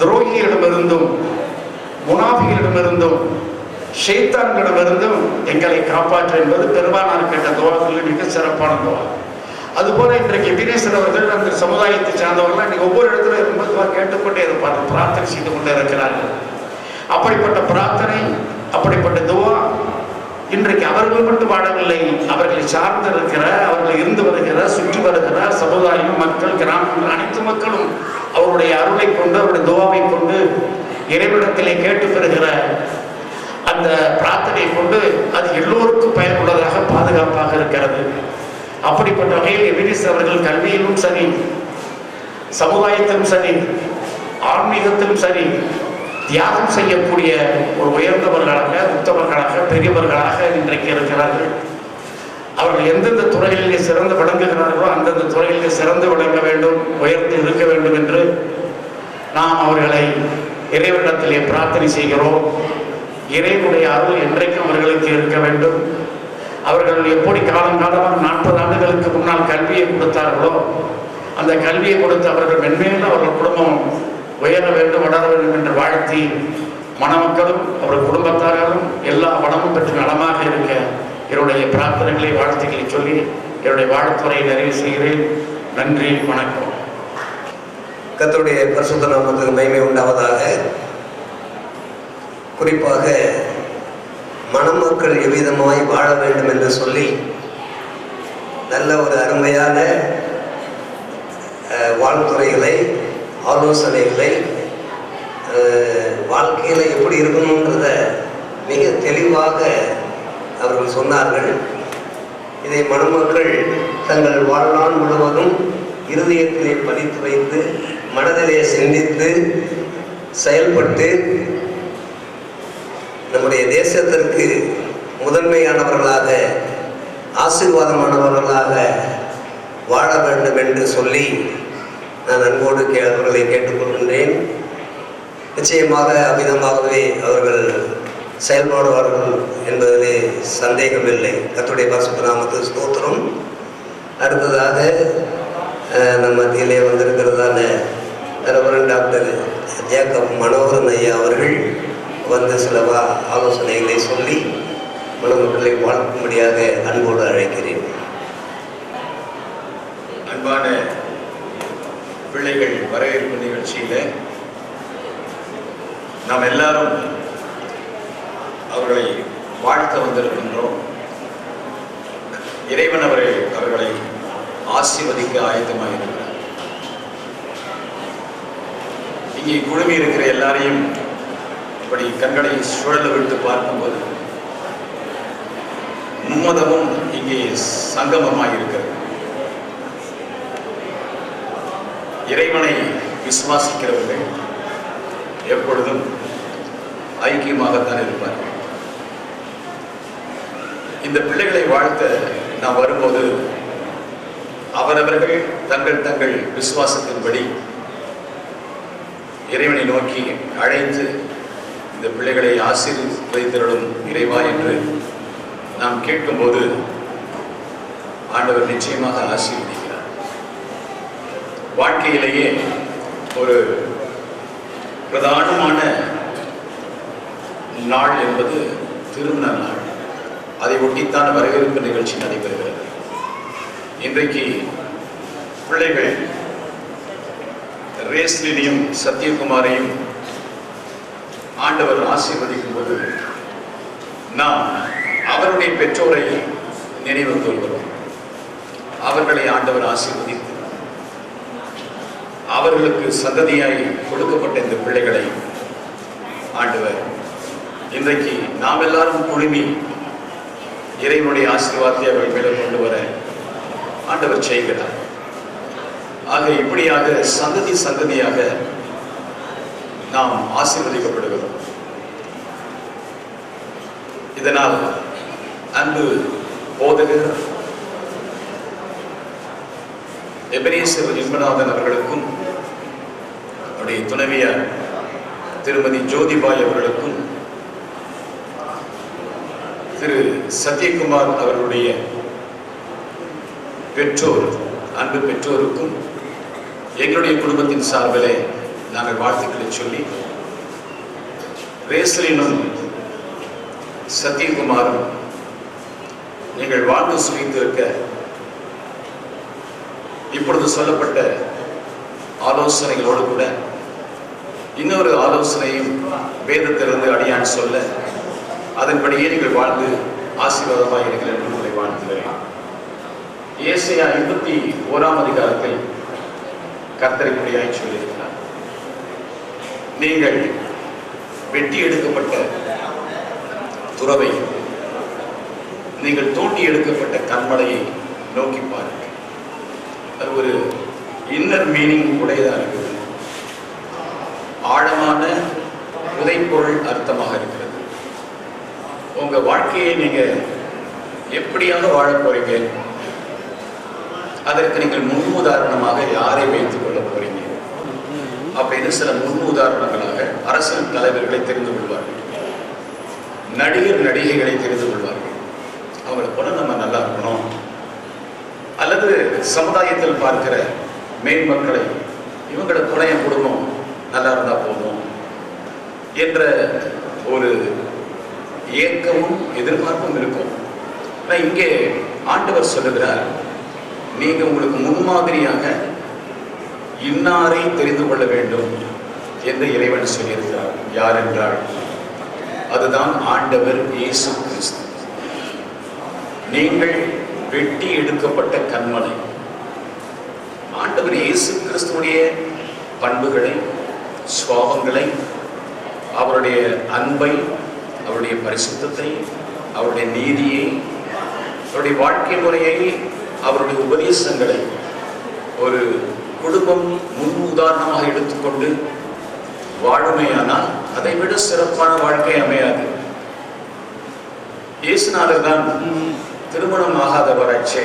துரோகிகளிடமிருந்தும் முனாஃபிகளிடமிருந்தும் ஷைத்தான்களிடமிருந்தும் எங்களை காப்பாற்று என்பது பெருமானார் கேட்ட துவாக்களில் மிக சிறப்பான துவா. அதுபோல இன்றைக்கு வினேசன் அவர்கள் அந்த சமுதாயத்தை சார்ந்தவர்கள் இன்னைக்கு ஒவ்வொரு இடத்துல இருக்கும்போது கேட்டுக்கொண்டே இருப்பார்கள், பிரார்த்தனை செய்து கொண்டே இருக்கிறார்கள். அப்படிப்பட்ட பிரார்த்தனை, அப்படிப்பட்ட துவா இன்றைக்கு அவர்கள் மட்டும் வாழவில்லை, அவர்களை சார்ந்து இருக்கிற, அவர்கள் இருந்து வருகிற, சுற்றி வருகிற சமுதாயம், மக்கள், கிராமங்கள், அனைத்து மக்களும் அவருடைய அருளை கொண்டு, அவருடைய துவாவை கொண்டு, இறைவனிடத்திலே கேட்டு பெறுகிற அந்த பிரார்த்தனை கொண்டு அது எல்லோருக்கும் பயனுள்ளதாக பாதுகாப்பாக இருக்கிறது. அப்படிப்பட்ட வகையில் எபிரிஸ் அவர்கள் கல்வியிலும் சரி, சமுதாயத்திலும் சரி, ஆன்மீகத்திலும் சரி தியாகம் செய்யக்கூடிய ஒரு உயர்ந்தவர்களாக, உத்தமர்களாக, பெரியவர்களாக இன்றைக்கு இருக்கிறார்கள். அவர்கள் எந்தெந்த துறைகளிலே சிறந்து விளங்குகிறார்களோ அந்தந்த துறைகளிலே சிறந்து விளங்க வேண்டும், உயர்ந்து இருக்க வேண்டும் என்று நாம் அவர்களை இறைவனிடத்திலே பிரார்த்தனை செய்கிறோம். இறைவனுடைய அருள் என்றைக்கும் அவர்களுக்கு இருக்க வேண்டும். அவர்கள் எப்படி காலங்காலமாக 40 ஆண்டுகளுக்கு முன்னால் கல்வியை கொடுத்தார்களோ அந்த கல்வியை கொடுத்து அவர்கள் மென்மேலும் அவர்கள் குடும்பம் உயர வேண்டும், வளர வேண்டும் என்று வாழ்த்தி, மணமக்களும் அவர்கள் குடும்பத்தாரும் எல்லா வளமும் பெற்று நலமாக இருக்க என்னுடைய பிரார்த்தனைகளை, வாழ்த்துக்களை சொல்லி என்னுடைய வாழ்த்துறையை நிறைவு செய்கிறேன். நன்றி, வணக்கம். கர்த்தருடைய பரிசுத்த நாமத்துக்கு மகிமை உண்டாவதாக. குறிப்பாக மணமக்கள் எவ்விதமாய் வாழ வேண்டும் என்று சொல்லி நல்ல ஒரு அருமையான வாழ்த்துறைகளை, ஆலோசனைகளை, வாழ்க்கையில் எப்படி இருக்கணுன்றத மிக தெளிவாக அவர்கள் சொன்னார்கள். இதை மணமக்கள் தங்கள் வாழ்நாள் முழுவதும் இருதயத்திலே பதித்து வைத்து, மனதிலே சிந்தித்து செயல்பட்டு நம்முடைய தேசத்திற்கு முதன்மையானவர்களாக, ஆசீர்வாதமானவர்களாக வாழ வேண்டும் என்று சொல்லி நான் அன்போடு அவர்களை கேட்டுக்கொள்கின்றேன். நிச்சயமாக அவ்விதமாகவே அவர்கள் செயல்படுவார்கள் என்பதிலே சந்தேகமில்லை. கர்த்தருடைய பரிசுத்த நாமத்துக்கு ஸ்தோத்திரம். அடுத்ததாக நம்ம மத்தியிலே வந்திருக்கிறதான ரெவரண்ட் டாக்டர் ஜேக்கப் மனோகரன் ஐயா அவர்கள் வந்து சில ஆலோசனைகளை சொல்லி மணமக்களை வாழ்க்கும்படியாக அன்போடு அழைக்கிறேன். அன்பான பிள்ளைகள் வரவேற்பு நிகழ்ச்சியில் நாம் எல்லாரும் அவர்களை வாழ்த்த வந்திருக்கின்றோம். இறைவன் அவர்களை ஆசீர்வதிக்க ஆயத்தமாக இருக்கிறார். இங்கே குழுமி இருக்கிற எல்லாரையும் இப்படி கண்களை சுழல விட்டு பார்க்கும்போது மும்மதமும் இங்கே சங்கமமாக இருக்கிறது. இறைவனை விசுவாசிக்கிறவர்கள் எப்பொழுதும் ஐக்கியமாகத்தான் இருப்பார்கள். இந்த பிள்ளைகளை வாழ்த்த நாம் வரும்போது அவரவர்கள் தங்கள் தங்கள் விசுவாசத்தின்படி இறைவனை நோக்கி அழைத்து இந்த பிள்ளைகளை ஆசீர்வதித்தருளும் இறைவா என்று நாம் கேட்கும்போது ஆண்டவர் நிச்சயமாக ஆசீர்வதிக்கிறார். வாழ்க்கையிலேயே ஒரு பிரதானமான நாள் என்பது திருமண நாள். அதை ஒட்டித்தான் வரவேற்பு நிகழ்ச்சி நடைபெறுகிறது. இன்றைக்கு பிள்ளைகள் ரேஸ்லினையும் சத்யகுமாரையும் ஆண்டவர் ஆசீர்வதிக்கும் போது நாம் அவருடைய பெற்றோரை நினைவு கொள்கிறோம். அவர்களை ஆண்டவர் ஆசீர்வதித்து அவர்களுக்கு சந்ததியாய் கொடுக்கப்பட்ட இந்த பிள்ளைகளை ஆண்டவர் இன்றைக்கு நாம் எல்லாரும் குழுமி இறைவனுடைய ஆசீர்வாதத்தை அவர்கள் மேலே கொண்டு வர ஆண்டவர் செய்கிறார். ஆக இப்படியாக சந்ததி சந்ததியாக நாம் ஆசீர்வதிக்கப்படுகிறோம். இதனால் அன்பு போதகர் எபனேசர் இன்பநாதன் அவர்களுக்கும் அவருடைய துணைவியார் திருமதி ஜோதிபாய் அவர்களுக்கும் திரு சத்யகுமார் அவர்களுடைய பெற்றோர் அன்பு பெற்றோருக்கும் எங்களுடைய குடும்பத்தின் சார்பிலே நாங்கள் வாழ்த்துக்களை சொல்லி ரேஸ்லினும் சத்யகுமாரும் நீங்கள் வாழ்ந்து சுகித்திருக்க இப்பொழுது சொல்லப்பட்ட ஆலோசனைகளோடு கூட இன்னொரு ஆலோசனையும் வேதத்திலிருந்து அடியான் சொல்ல அதன்படியே நீங்கள் வாழ்ந்து ஆசீர்வாதமாக இருக்கிற உங்களை வாழ்த்துகிறேன். ஏசாயா 51ஆம் அதிகாரத்தில் கர்த்தர் இப்படியாய் சொல்லியிருக்கிறார், நீங்கள் வெட்டி எடுக்கப்பட்ட துறவை, நீங்கள் தோண்டி எடுக்கப்பட்ட கண்மலையை நோக்கி பாருங்கள். அது ஒரு இன்னர் மீனிங் உடையதாக இருக்குது. ஆழமான புதைப்பொருள் அர்த்தமாக இருக்கிறது. உங்க வாழ்க்கையை நீங்க எப்படியாக வாழ போறீங்க, அதற்கு நீங்கள் முன் உதாரணமாக யாரை வைத்துக் கொள்ள போறீங்க அப்படின்னு சில முன் உதாரணங்களாக அரசியல் தலைவர்களை தெரிந்து கொள்வார்கள், நடிகர் நடிகைகளை தெரிந்து கொள்வார்கள். அவங்களை போல நம்ம நல்லா இருக்கணும், அல்லது சமுதாயத்தில் பார்க்கிற மேன்மக்களை இவங்களை போல என் குடும்பம் நல்லா இருந்தா போதும் என்ற ஒரு ஏக்கமும் எதிர்பார்ப்பும் இருக்கும். ஆனால் இங்கே ஆண்டவர் சொல்லுகிறார், நீங்க உங்களுக்கு முன்மாதிரியாக இன்னாரை தெரிந்து கொள்ள வேண்டும் என்று இறைவன் சொல்லியிருக்கிறார். யார் என்றால் அதுதான் ஆண்டவர் இயேசு கிறிஸ்து. நீங்கள் வெட்டி எடுக்கப்பட்ட கண்மலை. ஆண்டவர் இயேசு கிறிஸ்துவுடைய பண்புகளை, சுவாபங்களை, அவருடைய அன்பை, அவருடைய பரிசுத்தத்தை, அவருடைய நீதியை, அவருடைய வாழ்க்கை முறையை, அவருடைய உபதேசங்களை ஒரு குடும்பம் முன் உதாரணமாக எடுத்துக்கொண்டு வாழுமையானால் அதை விட சிறப்பான வாழ்க்கை அமையாது. இயேசுநாதர் தான் திருமணம் ஆகாதவராச்சே,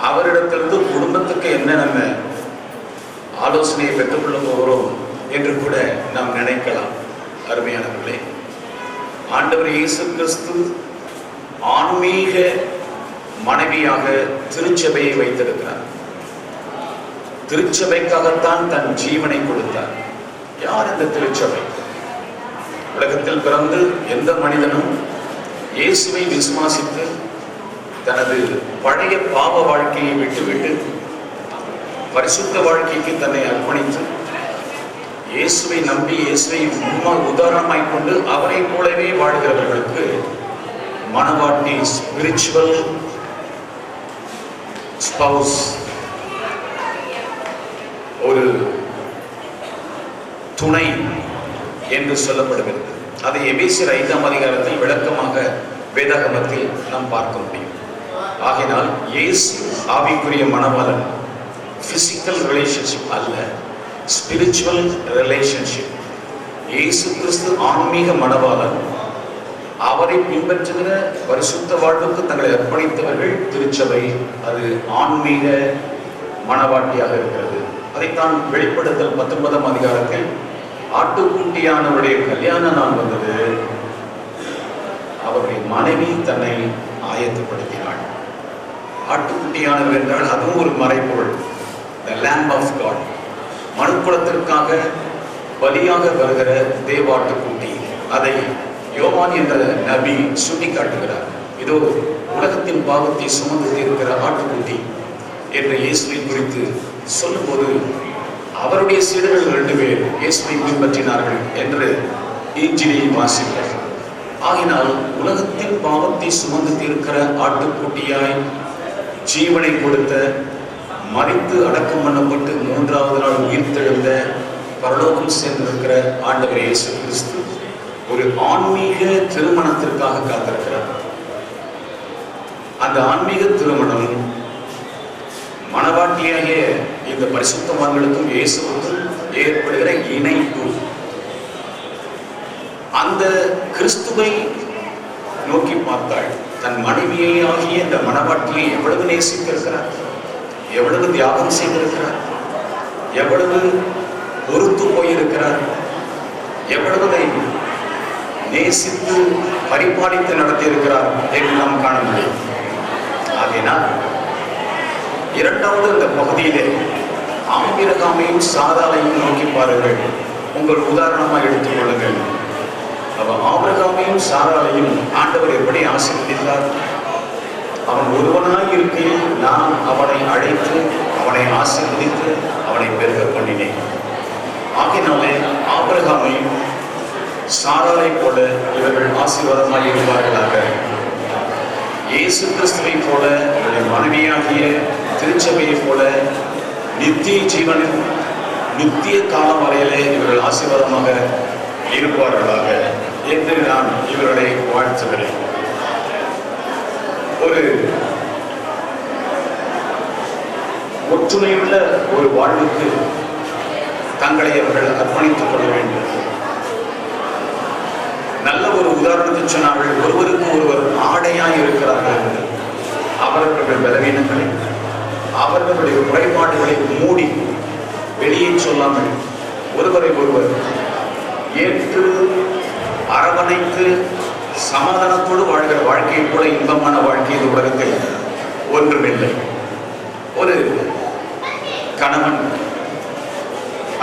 அவரிடத்திலிருந்து குடும்பத்துக்கு என்ன நம்ம ஆலோசனையை பெற்றுக்கொள்ள போகிறோம் என்று கூட நாம் நினைக்கலாம். அருமையானவர்களே, ஆண்டவர் இயேசு கிறிஸ்து ஆன்மீக மனைவியாக திருச்சபையை வைத்திருக்கிறார். திருச்சபைக்காகத்தான் தன் ஜீவனை கொடுத்தார். யார் இந்த திருச்சபை? உலகத்தில் பிறந்து எந்த மனிதனும் இயேசுவை விசுவாசித்து தனது பழைய பாவ வாழ்க்கையை விட்டுவிட்டு பரிசுத்த வாழ்க்கைக்கு தன்னை அர்ப்பணித்து இயேசுவை நம்பி இயேசுவை உதாரணமாய் கொண்டு அவரை போலவே வாழ்கிறவர்களுக்கு மனவாட்டி ஸ்பிரிச்சுவல் ஸ்பவுஸ், ஒரு துணை என்று சொல்லப்படுகிறது. அதை எபேசியர் 5ஆம் அதிகாரத்தில் விளக்கமாக வேதாகமத்தில் நாம் பார்க்க முடியும். ஆகினால் இயேசு ஆவிக்குரிய மணவாளன் பிசிக்கல் ரிலேஷன்ஷிப் அல்ல, ஸ்பிரிச்சுவல் ரிலேஷன்ஷிப். இயேசு கிறிஸ்து ஆன்மீக மணவாளன். அவரை பின்பற்றுகிற பரிசுத்த வாழ்வுக்கு தங்களை அர்ப்பணித்தவர்கள் திருச்சபை. அது ஆன்மீக மணவாட்டியாக இருக்கிறது. அதைத்தான் வெளிப்படுத்தல் 19ஆம் அதிகாரத்தில் ஆட்டுக்குட்டியானவருடைய கல்யாண நாள் வந்தது, அவருடைய மனைவி தன்னை ஆயத்தப்படுத்தினாள். ஆட்டுக்குட்டியானவர் என்றால் அதுவும் ஒரு மறைபொருள். The Lamb of God, மனுக்குலத்திற்காக பலியாக வருகிற தேவாட்டுக்குட்டி. அதை யோவான் என்ற நபி சுட்டிக்காட்டுகிறார். இதோ உலகத்தின் பாவத்தை சுமந்து தீர்க்கிற ஆட்டுக்குட்டி என்று இயேசுவை குறித்து சொல்லும்போது அவருடைய சீடர்கள் 2 பேர் இயேசுவை பின்பற்றினார்கள் என்று இன்ஜிலில் வாசிப்பார். ஆகினால் உலகத்தின் பாவத்தை சுமந்து தீர்க்கிற ஆட்டுக்குட்டியாய் ஜீவனை கொடுத்த, மரித்து அடக்கம் பண்ணப்பட்டு 3ஆவது நாள் உயிர்த்தெழுந்த, பரலோகம் சேர்ந்திருக்கிற ஆண்டவர் இயேசு கிறிஸ்து ஒரு ஆன்மீக திருமணத்திற்காக காத்திருக்கிறார். அந்த ஆன்மீக திருமணம் மணவாட்டியாகிய இந்த பரிசுத்தவான்களுக்கும் இயேசுவுக்கும் ஏற்படுகிற இணைப்பு. அந்த கிறிஸ்துவை நோக்கி பார்த்தாள். தன் மனைவியை ஆகிய இந்த மணவாட்டியை எவ்வளவு நேசித்திருக்கிறார், எவ்வளவு தியாகம் செய்திருக்கிறார், எவ்வளவு பொறுத்து போயிருக்கிறார், எவ்வளவு நேசித்து பரிபாலித்து நடத்தியிருக்கிறார் என்று நாம் காண முடியும். ஆகையினால் 2வது இந்த பகுதியிலே ஆபிரகாமையும் சாராளையும் நோக்கி பாருங்கள். உங்கள் உதாரணமாக எடுத்துக்கொள்ளுங்கள். அவன் ஆபிரகாமையும் சாராளையும் ஆண்டவர் எப்படி ஆசீர்வதித்தார்? அவன் ஒருவனாய் இருக்கையில் நான் அவனை அழைத்து அவனை ஆசீர்வதித்து அவனை பெருக பண்ணினேன். ஆகையினாலே ஆபிரகாமையும் சாராளை போல இவர்கள் ஆசீர்வாதமாக இருப்பார்களாக. இயேசு கிறிஸ்துவை போல இவருடைய மனைவியாகிய திருச்சபையை போல நித்திய ஜீவனில் நித்திய காலம் வரையிலே இவர்கள் ஆசீர்வாதமாக இருப்பார்களாக என்று நான் இவர்களை வாழ்த்துகிறேன். ஒரு ஒற்றுமையுள்ள ஒரு வாழ்வுக்கு தங்களை அவர்கள் அர்ப்பணித்துக் கொள்ள வேண்டும். நல்ல ஒரு உதாரணத்தை சொன்னார்கள். ஒருவருக்கு ஒருவர் ஆடையாய் இருக்கிறார்கள். அவர்களுடைய பலவீனங்களை, அவர்களுடைய குறைபாடுகளை மூடி வெளியே சொல்லாமல் ஒருவரை ஒருவர் ஏற்று அரவணைத்து சமாதானத்தோடு வாழ்கிற வாழ்க்கையை கூட இன்பமான வாழ்க்கை இந்த உலகத்தில் ஒன்றுமில்லை. ஒரு கணவன்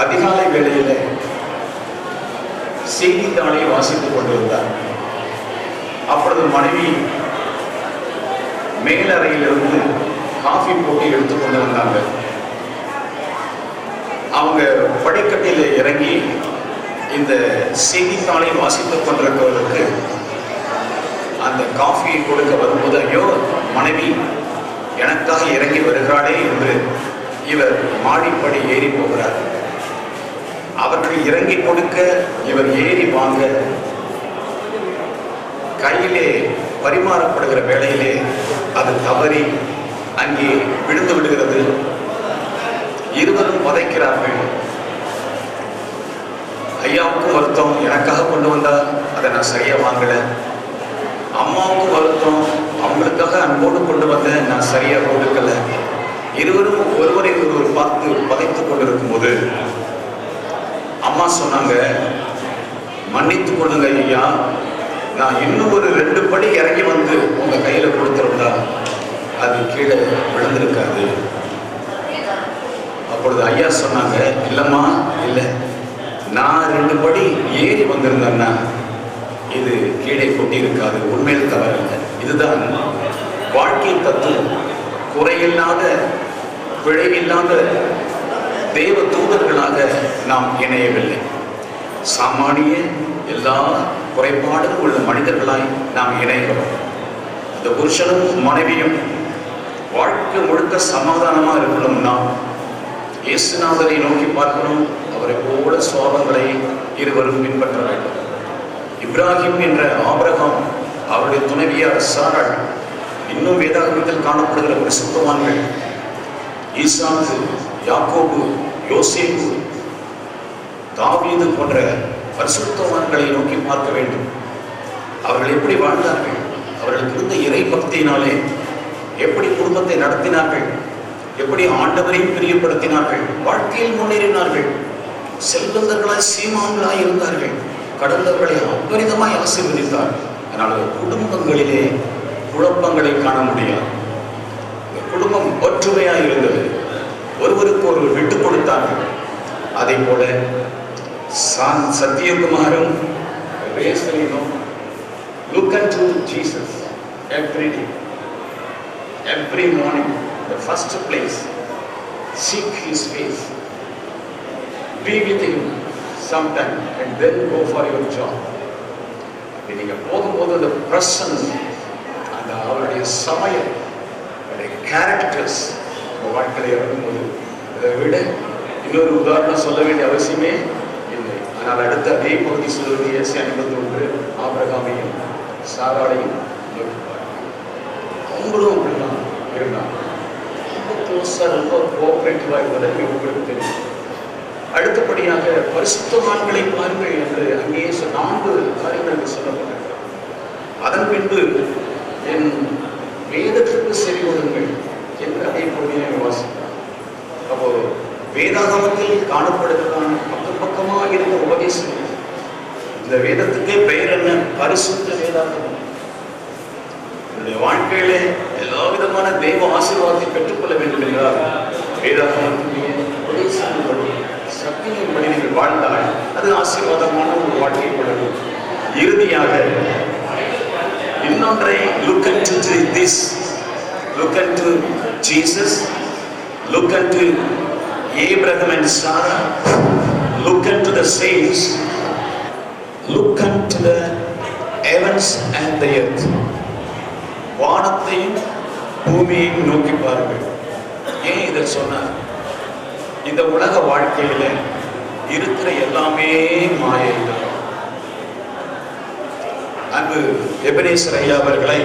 அதிகாலை வேளையில செய்தித்தாளை வாசித்துக் கொண்டிருந்தார். அப்பொழுது மனைவி மேலறையிலிருந்து காஃபி போட்டு எடுத்துக் கொண்டிருந்தாங்க. அவங்க படிக்கட்டில் இறங்கி இந்த செய்தித்தாளை வாசித்துக் கொண்டிருக்கிறவருக்கு அந்த காஃபியை கொடுக்க வரும்போது, ஐயோ மனைவி எனக்காக இறங்கி வருகிறாளே என்று இவர் மாடிப்படி ஏறி போகிறார். அவர்கள் இறங்கி கொடுக்க இவர் ஏறி வாங்க கையிலே பரிமாறப்படுகிற வேளையிலே அது தவறி அங்கே விழுந்து விடுகிறது. இருவரும் வதைக்கிறார்கள். ஐயாவுக்கும் வருத்தம், எனக்காக கொண்டு வந்தால் அதை நான் சரியா வாங்கல. அம்மாவுக்கும் வருத்தம், அவங்களுக்காக அன்போடு கொண்டு வந்தேன், நான் சரியா கொடுக்கல. இருவரும் ஒருவரை ஒருவர் பார்த்து பதைத்துக் கொண்டிருக்கும் போது அம்மா சொன்னாங்க, மன்னித்துக் கொள்ளுங்க ஐயா, நான் இன்னும் ஒரு 2 படி இறங்கி வந்து உங்க கையில கொடுத்துருந்தா அது கீழே விழுந்திருக்காது. அப்பொழுது ஐயா சொன்னாங்க, இல்லம்மா இல்லை, நான் 2 படி ஏறி வந்திருந்தேன்னா இது கீழே கொட்டி இருக்காது. உண்மையில் தவறில்லை. இதுதான் வாழ்க்கை தத்துவம். குறையில்லாத பிழையில்லாத தேவ தூதர்களாக நாம் இணையவில்லை. சாமானிய எல்லா குறைபாடுகள் உள்ள மனிதர்களாய் நாம் இணைகிறோம். இந்த புருஷனும் மனைவியும் வாழ்க்கை முழுக்க சமாதானமா இருக்கணும்னா இயேசுநாதரை நோக்கி பார்க்கணும். அவரை போல சுவாபங்களை இருவரும் பின்பற்ற வேண்டும். இப்ராஹிம் என்ற ஆபிரகாம், அவருடைய துணைவியார் சாராள், இன்னும் வேதாகமத்தில் காணப்படுகிற பரிசுத்தவான்கள், ஈசாக்கு, யாக்கோபு, யோசேப்பு, தாவீது போன்ற பரிசுத்தவான்களை நோக்கி பார்க்க வேண்டும். அவர்கள் எப்படி வாழ்ந்தார்கள்? அவர்களுக்கு இருந்த இறை பக்தியினாலே எப்படி குடும்பத்தை நடத்தினார்கள்? எப்படி ஆண்டவரையும் பிரியப்படுத்தினார்கள்? வாழ்க்கையில் முன்னேறினார்கள். செல்வந்தர்களாய் சீமான்களாய் இருந்தார்கள். கடந்தவர்களை அபரிதமாய் ஆசீர்வதித்தார். அதனால் குடும்பங்களிலே குழப்பங்களை காண முடியாது. குடும்பம் ஒற்றுமையாக இருந்தது. ஒருவருக்கு ஒருவர் விட்டுக் கொடுத்தார்கள். அதே போல சத்தியகுமாரும் ரேசலினும் Look unto Jesus every day, every morning, the first place. Seek His face. Be with Him sometime and then go for your job. அப்படி நீங்கள் போகும்போது அந்த பிரசன்ஸ், அந்த அவருடைய சமயம், அவருடைய கேரக்டர்ஸ் உங்கள் வாழ்க்கையில் இறங்கும்போது, அதை விட இன்னொரு உதாரணம் சொல்ல வேண்டிய அவசியமே இல்லை. ஆனால் அடுத்த அதே பகுதி சொல்வது ஏசாயா 51 ஆபிரகாமையும் சாராளையும் நோக்கிப்பார். அவங்களும் அப்படிதான் இருந்தாங்க. ரொம்ப க்ளோஸாக, ரொம்ப கோஆப்ரேட்டிவாக இருந்ததை உங்களுக்கு தெரியும். அடுத்தபடியாக பரிசுத்தவான்களை பாருங்கள் என்று அங்கேயே 4 காரியங்களுக்கு சொல்லப்பட்டிருக்கிறது. அதன் பின்பு என் வேதத்திற்கு செவி கொடுங்கள் என்று அதே பகுதியை வாசித்தார். அப்போ வேதாகமத்தில் காணப்படுகிறதான பக்கம் பக்கமாக இருந்த உபதேசம், இந்த வேதத்துக்கே பெயர் என்ன? பரிசுத்த வேதாகமம். என்னுடைய வாழ்க்கையில எல்லா விதமான தெய்வ ஆசீர்வாதத்தை பெற்றுக்கொள்ள வேண்டும் என்றால் வேதாகமத்துடைய உபதேசங்கள் சக்தியின்படி நீங்கள் வாழ்ந்தால் அது ஆசீர்வாதமான ஒரு வாழ்க்கையை கொள்ளணும். இறுதியாக இன்னொன்றை look unto this, look unto Jesus, look unto Abraham and Sarah, look unto the saints, look unto the heavens and the earth. வானத்தையும் பூமியையும் நோக்கி பாருங்கள். ஏன் இதை சொன்னார்? இந்த உலக வாழ்க்கையில இருக்கிற எல்லாமே மாயை தான். அன்பு எபனேசர் ஐயா அவர்களை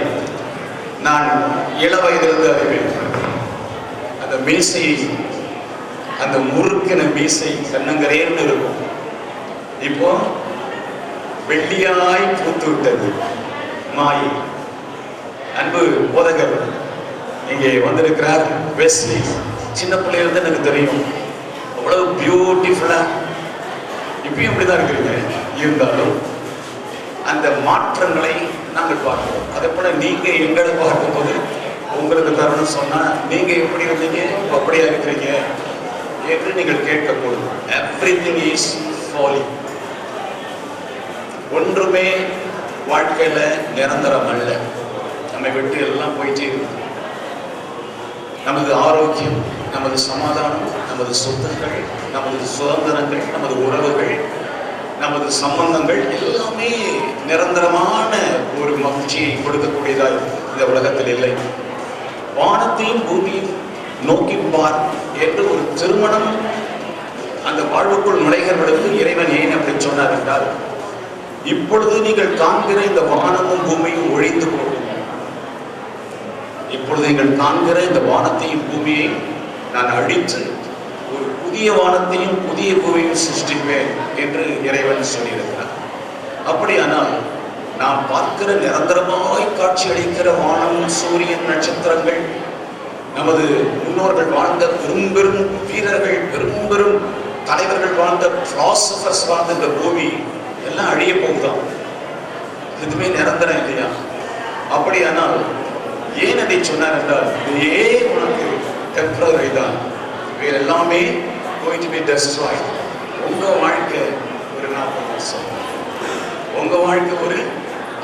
நான் இள வயதிலிருந்து அறிவேன். அந்த மீசையை, அந்த முறுக்கின மீசை கண்ணங்கரேன்னு இருக்கும். இப்போ வெள்ளியாய் பூத்து விட்டது மாயை. அன்பு போதகர் இங்கே வந்திருக்கிறார் வெஸ்லி. சின்ன பிள்ளையிலிருந்து எனக்கு தெரியும், அவ்வளவு பியூட்டிஃபுல்லா. இப்பயும் அப்படிதான் இருக்கிறீங்க. இருந்தாலும் அந்த மாற்றங்களை நாங்கள் பார்க்கிறோம். அதே போல நீங்க எங்களை பார்க்கும்போது உங்களுக்கு தருணம் சொன்னா நீங்க எப்படி இருந்தீங்க, அப்படியா இருக்கிறீங்க என்று நீங்கள் கேட்கக்கூடும். Everything is falling. ஒன்றுமே வாழ்க்கையில நிரந்தரம் அல்ல. நம்மை விட்டு எல்லாம் போயிட்டே இருக்கு. நமது ஆரோக்கியம், நமது சமாதானம், நமது சொத்துக்கள், நமது சுதந்திரங்கள், நமது உறவுகள், நமது சம்பந்தங்கள் எல்லாமே நிரந்தரமான ஒரு மகிழ்ச்சியை கொடுக்கக்கூடியதாய் இந்த உலகத்தில் இல்லை. வானத்தையும் பூமியும் நோக்கி பார் என்று ஒரு திருமணம் அந்த வாழ்வுக்குள் நுழைகிறவர்களுக்கு இறைவன் ஏன் அப்படி சொன்னார் என்றால், இப்பொழுது நீங்கள் காண்கிற இந்த வானமும் பூமியும் ஒழிந்து போகும். இப்பொழுது நீங்கள் காண்கிற இந்த வானத்தையும் பூமியை நான் அழித்து ஒரு புதிய வானத்தையும் புதிய பூமியையும் சிருஷ்டிப்பேன் என்று இறைவன் சொல்லியிருக்கிறார். அப்படியானால் நாம் பார்க்கிற நிரந்தரமாய் காட்சி அளிக்கிற வானம், சூரியன், நட்சத்திரங்கள், நமது முன்னோர்கள் வாழ்ந்த பெரும் பெரும் வீரர்கள், பெரும் பெரும் தலைவர்கள் வாழ்ந்த பிலாசபர்ஸ் வாழ்ந்த இந்த பூமி எல்லாம் அழிய போகுதான். எதுவுமே நிரந்தரம் இல்லையா? அப்படியானால் ஏன் அதை சொன்னார் என்றால், இதே உனக்கு டெம்பரரி தான், இவை எல்லாமே going to be destroyed. உங்க வாழ்க்கை ஒரு 40 வருஷம், உங்க வாழ்க்கை ஒரு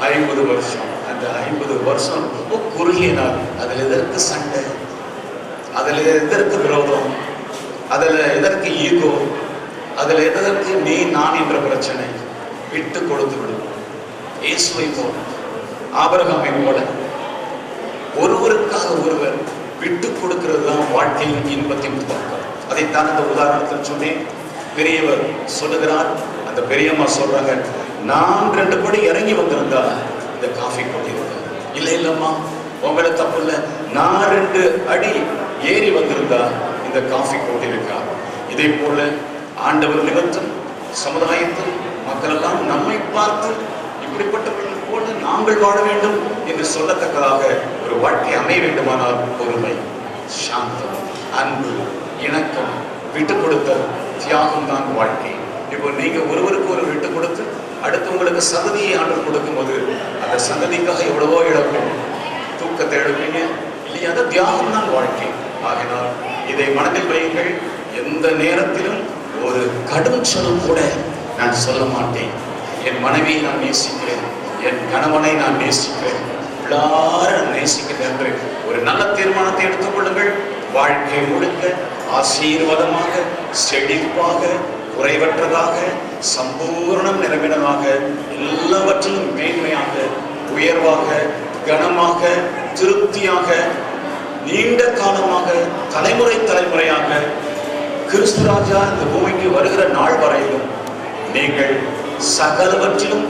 50 வருஷம். அந்த 50 வருஷம் ரொம்ப குறுகிய நாள். அதில் எதற்கு சண்டை, அதில் எதற்கு விரோதம், அதில் எதற்கு ஈகோ, அதில் எதற்கு நீ நான் என்ற பிரச்சனை? விட்டு கொடுத்து விடும். இயேசுவை போல, ஆபிரகாமை போல ஒருவருக்காக ஒருவர் விட்டு கொடுக்கிறது தான் வாழ்க்கையின் இன்பத்தின் துவக்கம். அதைத்தான் அந்த உதாரணத்தில் சொன்னேன். பெரியவர் சொல்லுகிறார், அந்த பெரியம்மா சொல்றாங்க, நான் 2 படி இறங்கி வந்திருந்தா இந்த காஃபி போட்டிருக்கேன். இல்லை இல்லம்மா, உங்களை தப்பு இல்லை, நான் 2 அடி ஏறி வந்திருந்தா இந்த காஃபி போட்டிருக்கா. இதே போல ஆண்டவர் நிமித்தம் சமுதாயத்தில் மக்கள் எல்லாம் நம்மை பார்த்து இப்படிப்பட்டவர்கள் போல நாங்கள் வாழ வேண்டும் என்று சொல்லத்தக்கதாக ஒரு வாழ்க்கை அமைய வேண்டுமானால் பொறுமை, சாந்தம், அன்பு, இணக்கம், விட்டு கொடுத்தல், தியாகம் தான் வாழ்க்கை. இப்போ நீங்க ஒருவருக்கு ஒரு விட்டு கொடுத்து அடுத்தவங்களுக்கு சந்ததியை ஆண்டவர் கொடுக்கும்போது அந்த சந்ததிக்காக எவ்வளவோ இழப்பீங்க, தூக்கத்தை இழப்பீங்க இல்லையா? அந்த தியாகம் தான் வாழ்க்கை. ஆகினால் இதை மனதில் வையுங்கள். எந்த நேரத்திலும் ஒரு கடும் சொல் கூட நான் சொல்ல மாட்டேன். என் மனைவியை நான் நேசிக்கிறேன், என் கணவனை நான் நேசிக்கிறேன், உள்ளார நேசிக்கிறேன் என்று ஒரு நல்ல தீர்மானத்தை எடுத்துக்கொள்ளுங்கள். வாழ்க்கை முழுக்க ஆசீர்வாதமாக, செழிப்பாக, குறைவற்றதாக, சம்பூர்ணம் நிறைவினதாக, எல்லாவற்றிலும் மேன்மையாக, உயர்வாக, கனமாக, திருப்தியாக, நீண்ட காலமாக, தலைமுறை தலைமுறையாக கிறிஸ்துராஜா இந்த பூமிக்கு வருகிற நாள் வரையிலும் நீங்கள் சகலவற்றிலும்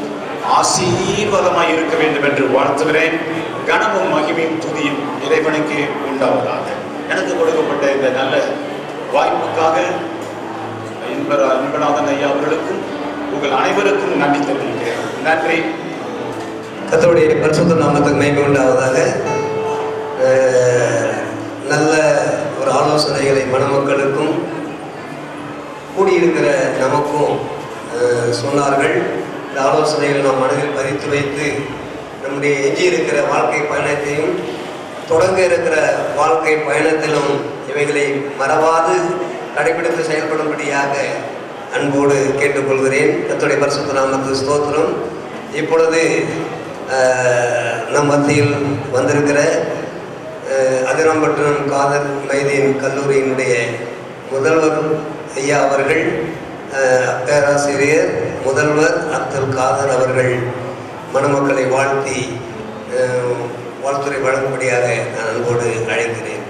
ஆசீர்வாதமாய் இருக்க வேண்டும் என்று வாழ்த்துகிறேன். கனமும் மகிமையும் துதியும் இறைவனுக்கு உண்டாவதாக. எனக்கு கொடுக்கப்பட்ட இந்த நல்ல வாய்ப்புக்காக இன்பநாதன் ஐயா அவர்களுக்கும் உங்கள் அனைவருக்கும் நன்றி தெரிவிக்கிறேன். நன்றி. கர்த்தருடைய பரிசுத்த நாமத்துக்கு மகிமை உண்டாவதாக. நல்ல ஒரு ஆலோசனைகளை மணமக்களுக்கும் கூடியிருக்கிற நமக்கும் சொன்னார்கள். இந்த ஆலோசனைகளை நாம் மனதில் பதித்து வைத்து நம்முடைய எஞ்சியிருக்கிற வாழ்க்கை பயணத்தையும் தொடங்க இருக்கிற வாழ்க்கை பயணத்திலும் இவைகளை மறவாது கடைபிடித்து செயல்படும்படியாக அன்போடு கேட்டுக்கொள்கிறேன். கர்த்தருடைய பரிசுத்த நாமத்துக்கு ஸ்தோத்திரம். இப்பொழுது நம் மத்தியில் வந்திருக்கிற அதிராம்பட்டினம் காதர் மைதீன் கல்லூரியினுடைய முதல்வர் ஐயா அவர்கள், பேராசிரியர் முதல்வர் அப்துல் காதர் அவர்கள் மணமக்களை வாழ்த்தி வாழ்த்துறை வழங்கும்படியாக நான் அன்போடு அழைக்கிறேன்.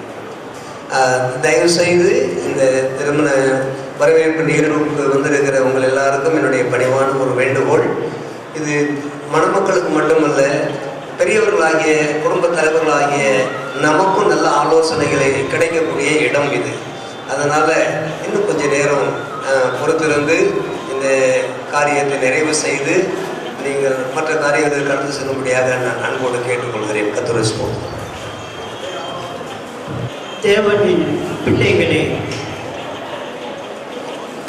தயவுசெய்து இந்த திருமண வரவேற்பு நிகழ்வுக்கு வந்திருக்கிற உங்கள் எல்லாருக்கும் என்னுடைய பணிவான ஒரு வேண்டுகோள். இது மணமக்களுக்கு மட்டுமல்ல, பெரியவர்களாகிய குடும்ப தலைவர்களாகிய நமக்கும் நல்ல ஆலோசனைகளை கிடைக்கக்கூடிய இடம் இது. அதனால் இன்னும் கொஞ்சம் நேரம் பொறுத்திருந்து இந்த காரியத்தை நிறைவு செய்து நீங்கள் மற்ற காரியங்களை கடந்து செல்லும்படியாக நான் அன்போடு கேட்டுக்கொள்கிறேன். கர்த்தருடைய ஸ்தோத்திரம். தேவனின் பிள்ளைகளே,